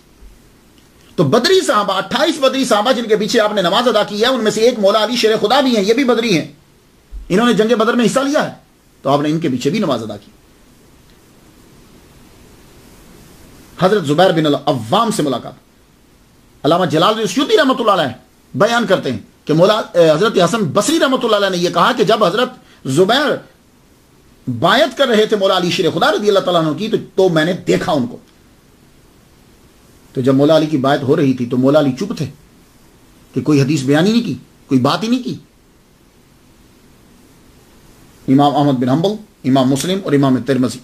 تو بدری صحابہ، 28 بدری صحابہ جن کے پیچھے آپ نے نماز ادا کی ہے، ان میں سے ایک مولا علی شیر خدا بھی ہیں، یہ بھی بدری ہیں. انہوں نے جنگ بدر میں حصہ لیا ہے، تو آپ نے ان کے پیچھے بھی نماز ادا کی. حضرت زبیر بن العوام سے ملاقات. علامہ جلال السیوطی رحمۃ اللہ علیہ بیان کرتے ہیں کہ مولا حضرت حسن بصری رحمۃ اللہ علیہ نے یہ کہا کہ جب حضرت زبیر بیعت کر رہے تھے مولا علی شیر خدا رضی اللہ تعالیٰ عنہ کی تو میں نے دیکھا ان کو. تو جب مولا علی کی بیعت ہو رہی تھی تو مولا علی چپ تھے کہ کوئی حدیث بیان ہی نہیں کی، کوئی بات ہی نہیں کی. امام احمد بن حنبل، امام مسلم اور امام ترمذی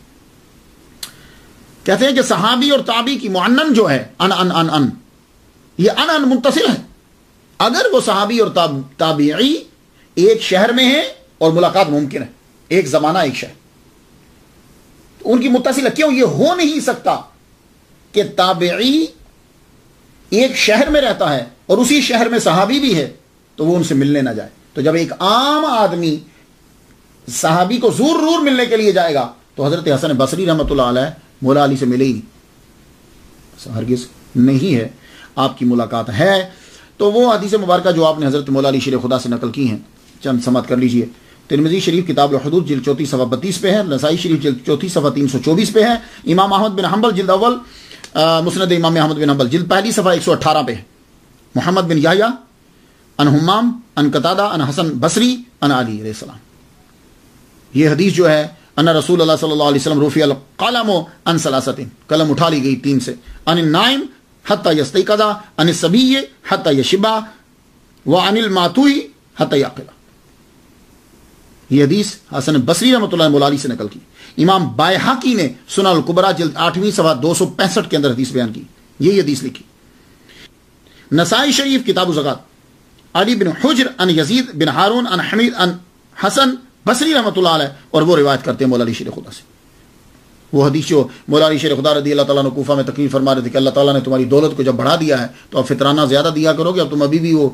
کہتے ہیں کہ صحابی اور تابعی کی معنن جو ہے ان یہ ان متصل ہے. اگر وہ صحابی اور تابعی ایک شہر میں ہیں اور ملاقات ممکن ہے، ایک زمانہ ایک شہر، تو ان کی متصل ہے. کیوں یہ ہو نہیں سکتا کہ تابعی ایک شہر میں رہتا ہے اور اسی شہر میں صحابی بھی ہے تو وہ ان سے ملنے نہ جائے. تو جب ایک عام آدمی صحابی کو ضرور ملنے کے لیے جائے گا تو حضرت حسن بصری رحمۃ اللہ علیہ مولا علی سے ملے ہی نہیں، ہرگز نہیں ہے. آپ کی ملاقات ہے تو وہ حدیث مبارکہ جو آپ نے حضرت مولا علی شیر خدا سے نقل کی ہیں چند سماعت کر لیجئے. ترمذی شریف کتاب الحدود جلد 34 صفحہ 32 پہ ہے، نسائی شریف جلد 34 صفحہ 324 پہ ہے، امام احمد بن حنبل جلد اول مسند امام احمد بن حنبل جلد پہلی صفحہ 118 پہ ہے. محمد بن یحییٰ ان حمام ان قتادہ ان حسن بصری ان علی علیہ السلام. یہ حدیث جو ہے ان رسول اللہ صلی اللہ علیہ وسلم رفع القلم عن ثلاثۃ، قلم اٹھا لی گئی 3 سے، ان النائم حتی یستیقظ، ان الصبی حتی یشبع، وعن المعتوہ حتی یعقل. یہ حدیث حسن بصری رحمۃ اللہ مولا علی سے نقل کی. امام بائحقی نے سنن الکبریٰ جلد 8ویں صفحہ 265 کے اندر حدیث بیان کی، یہی حدیث لکھی. نسائی شریف کتاب الزکات علی بن حجر ان یزید بن ہارون ان حمید ان حسن بصری رحمۃ اللہ علیہ، اور وہ روایت کرتے ہیں مولا علی شیر خدا سے. وہ حدیث جو مولا علی شیر خدا رضی اللہ تعالیٰ عنہ کوفہ میں تقریر فرما رہے تھے کہ اللہ تعالیٰ نے تمہاری دولت کو جب بڑھا دیا ہے تو اب فطرانہ زیادہ دیا کرو گے، اب تم ابھی بھی وہ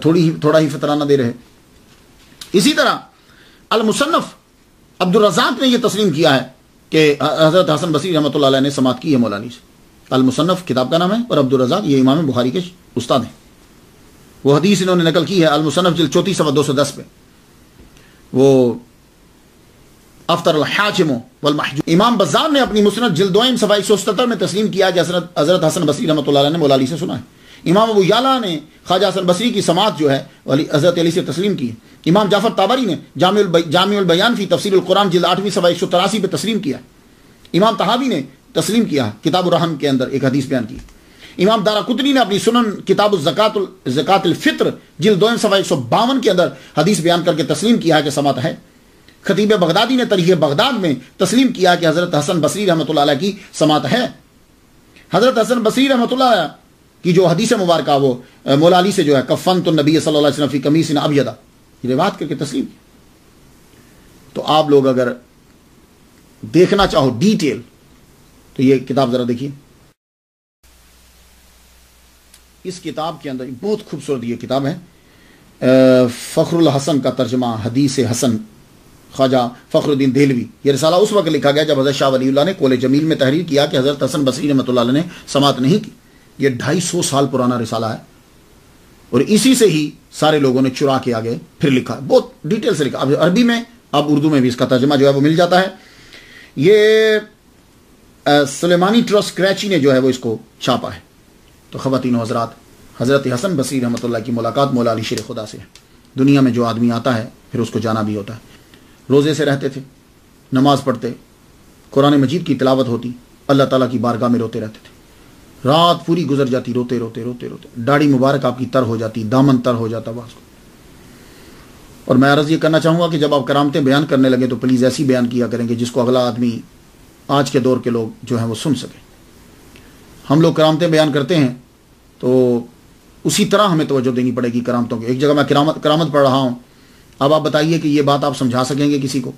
تھوڑا ہی فطرانہ دے رہے. اسی طرح المصنف عبد الرزاق نے یہ تسلیم کیا ہے کہ حضرت حسن بصری رحمۃ اللہ علیہ نے سماعت کی ہے مولا علی سے. المصنف کتاب کا نام ہے اور عبد الرزاق یہ امام بخاری کے استاد ہیں. وہ حدیث انہوں نے نقل کی ہے المصنف جلد 34 صفحہ 210 پہ. وہ افطر الحاجم والمحجوم. امام بزار نے اپنی مسند جلد 2 صفحہ 177 میں تسلیم کیا کہ حضرت حسن بصری رحمۃ اللہ علیہ نے مولا علی سے سنا ہے. امام ابو یعلا نے خواجہ حسن بصری کی سماعت جو ہے حضرت علی سے تسلیم کی. امام جعفر طبری نے جامع البیان فی تفسیر القرآن جلد 8ویں صفحہ 183 پہ تسلیم کیا. امام طحاوی نے تسلیم کیا کتاب الرحم کے اندر ایک حدیث بیان کی. امام دارقطنی نے اپنی سنن کتاب زکات الفطر جلد 2 صفحہ 152 کے اندر حدیث بیان کر کے تسلیم کیا ہے کہ سماعت ہے. خطیب بغدادی نے تاریخ بغداد میں تسلیم کیا کہ حضرت حسن بصری رحمۃ اللہ علیہ کی سماعت ہے. حضرت حسن بصری رحمۃ اللہ علیہ کی جو حدیث مبارکہ وہ مولا علی سے جو ہے کفنت النبی صلی اللہ علیہ وسلم فی قمیص ابیض، یہ روایت کر کے تسلیم کی. تو آپ لوگ اگر دیکھنا چاہو ڈیٹیل تو یہ کتاب ذرا دیکھیے. اس کتاب کے اندر بہت خوبصورت یہ کتاب ہے، فخر الحسن کا ترجمہ حدیث حسن خواجہ فخر الدین دہلوی. یہ رسالہ اس وقت لکھا گیا جب حضرت شاہ ولی اللہ نے کول جمیل میں تحریر کیا کہ حضرت حسن بصری رحمۃ اللہ علیہ نے سماعت نہیں کی. یہ 250 سال پرانا رسالہ ہے اور اسی سے ہی سارے لوگوں نے چرا کے آگے پھر لکھا، بہت ڈیٹیل سے لکھا. اب عربی میں اب اردو میں بھی اس کا ترجمہ جو ہے وہ مل جاتا ہے. یہ سلیمانی ٹرسٹ کراچی نے جو ہے وہ اس کو چھاپا ہے. تو خواتین و حضرات، حضرت حسن بصری رحمۃ اللہ کی ملاقات مولا علی شیر خدا سے ہے. دنیا میں جو آدمی آتا ہے پھر اس کو جانا بھی ہوتا ہے. روزے سے رہتے تھے، نماز پڑھتے، قرآن مجید کی تلاوت ہوتی، اللہ تعالیٰ کی بارگاہ میں روتے رہتے تھے. رات پوری گزر جاتی روتے روتے روتے روتے، داڑھی مبارک آپ کی تر ہو جاتی، دامن تر ہو جاتا بعض کو. اور میں عرض یہ کرنا چاہوں گا کہ جب آپ کرامتیں بیان کرنے لگے تو پلیز ایسی بیان کیا کریں کہ جس کو اگلا آدمی، آج کے دور کے لوگ جو ہیں وہ سن سکیں. ہم لوگ کرامتیں بیان کرتے ہیں تو اسی طرح ہمیں توجہ دینی پڑے گی کرامتوں کی. ایک جگہ میں کرامت پڑھ رہا ہوں، اب آپ بتائیے کہ یہ بات آپ سمجھا سکیں گے کسی کو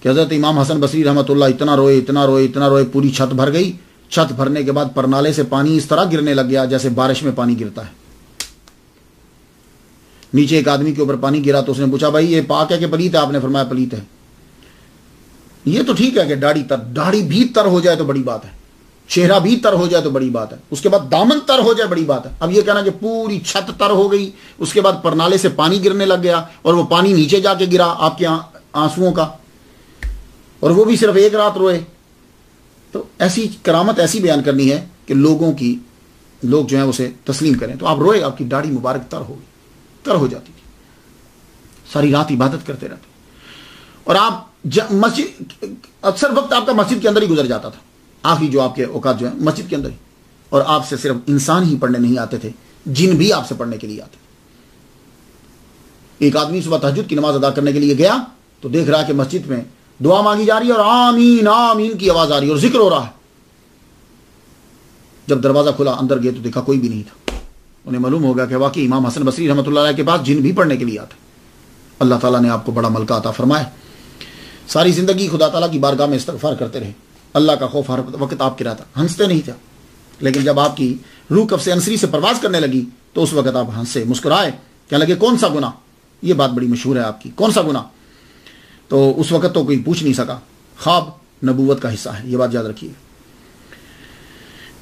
کہ حضرت امام حسن بصری رحمۃ اللہ اتنا روئے اتنا روئے اتنا روئے، پوری چھت بھر گئی. چھت بھرنے کے بعد پرنالے سے پانی اس طرح گرنے لگ گیا جیسے بارش میں پانی گرتا ہے. نیچے ایک آدمی کے اوپر پانی گرا تو اس نے پوچھا بھائی یہ پاک ہے کہ پلیت ہے؟ آپ نے فرمایا پلیت ہے. یہ تو ٹھیک ہے کہ داڑھی بھی تر ہو جائے تو بڑی بات ہے، چہرہ بھی تر ہو جائے تو بڑی بات ہے، اس کے بعد دامن تر ہو جائے بڑی بات ہے. اب یہ کہنا کہ پوری چھت تر ہو گئی، اس کے بعد پرنالے سے پانی گرنے لگ گیا اور وہ پانی نیچے جا کے گرا آپ کے آنسوؤں کا، اور وہ بھی صرف ایک رات روئے. تو ایسی کرامت ایسی بیان کرنی ہے کہ لوگ جو ہیں اسے تسلیم کریں. تو آپ روئے، آپ کی داڑھی مبارک تر ہو گئی، تر ہو جاتی تھی، ساری رات عبادت کرتے رہتے، اور آپ مسجد، اکثر وقت آپ کا مسجد کے اندر ہی گزر جاتا تھا. آخری جو آپ کے اوقات جو ہیں مسجد کے اندر ہی، اور آپ سے صرف انسان ہی پڑھنے نہیں آتے تھے، جن بھی آپ سے پڑھنے کے لیے آتے. ایک آدمی صبح تہجد کی نماز ادا کرنے کے لیے گیا تو دیکھ رہا کہ مسجد میں دعا مانگی جا رہی ہے اور آمین آمین کی آواز آ رہی ہے اور ذکر ہو رہا ہے. جب دروازہ کھلا اندر گئے تو دیکھا کوئی بھی نہیں تھا. انہیں معلوم ہو گیا کہ واقعی امام حسن بصری رحمۃ اللہ علیہ کے پاس جن بھی پڑھنے کے لیے آتے. اللہ تعالیٰ نے آپ کو بڑا ملکہ عطا فرمائے. ساری زندگی خدا تعالیٰ کی بارگاہ میں استغفار کرتے رہے، اللہ کا خوف ہر وقت آپ کے رہتا، ہنستے نہیں تھے. لیکن جب آپ کی روح کف انصری سے پرواز کرنے لگی تو اس وقت آپ ہنسے، مسکرائے، کہنے لگے کون سا گناہ؟ یہ بات بڑی مشہور ہے آپ کی، کون سا گناہ؟ تو اس وقت تو کوئی پوچھ نہیں سکا. خواب نبوت کا حصہ ہے، یہ بات یاد رکھیے.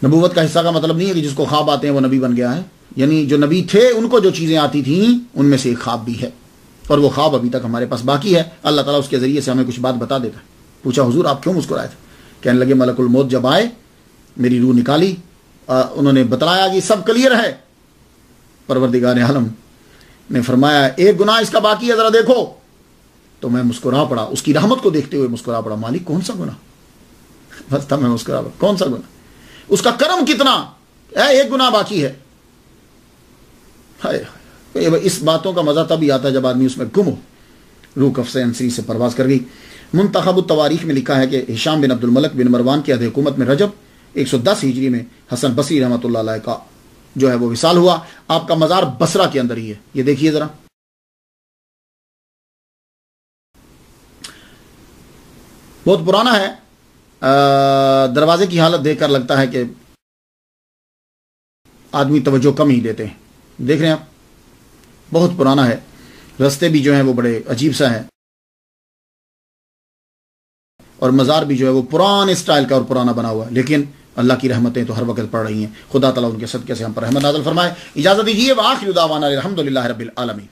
نبوت کا حصہ کا مطلب نہیں ہے کہ جس کو خواب آتے ہیں وہ نبی بن گیا ہے. یعنی جو نبی تھے ان کو جو چیزیں آتی تھیں ان میں سے ایک خواب بھی ہے، اور وہ خواب ابھی تک ہمارے پاس باقی ہے. اللہ تعالیٰ اس کے ذریعے سے ہمیں کچھ بات بتا دیتا ہے. پوچھا حضور آپ کیوں مسکرائے تھے؟ کہنے لگے ملک الموت جب آئے میری روح نکالی، انہوں نے بتلایا کہ سب کلیئر ہے. پروردگار عالم نے فرمایا ایک گناہ اس کا باقی ہے، ذرا دیکھو. تو میں مسکرا پڑا، اس کی رحمت کو دیکھتے ہوئے مسکرا پڑا. مالک کون سا گناہ؟ بس تب میں مسکرا پڑا، کون سا گناہ؟ اس کا کرم کتنا ہے، ایک گناہ باقی ہے. اس باتوں کا مزہ تب ہی آتا ہے جب آدمی اس میں گم ہو. روح کف انصری سے پرواز کر گئی. منتخب التواریخ میں لکھا ہے کہ ہشام بن عبد الملک بن مروان کی عہد حکومت میں رجب 110 ہجری میں حسن بصری رحمۃ اللہ علیہ کا جو ہے وہ وصال ہوا. آپ کا مزار بصرہ کے اندر ہی ہے، یہ دیکھیے ذرا. بہت پرانا ہے، دروازے کی حالت دیکھ کر لگتا ہے کہ آدمی توجہ کم ہی دیتے ہیں. دیکھ رہے ہیں آپ، بہت پرانا ہے. رستے بھی جو ہیں وہ بڑے عجیب سا ہیں، اور مزار بھی جو ہے وہ پرانے اسٹائل کا اور پرانا بنا ہوا ہے. لیکن اللہ کی رحمتیں تو ہر وقت پڑ رہی ہیں. خدا تعالیٰ ان کے صدقے سے ہم پر رحمت نازل فرمائے. اجازت دیجیے، وآخر دعوانا الحمدللہ رب العالمین.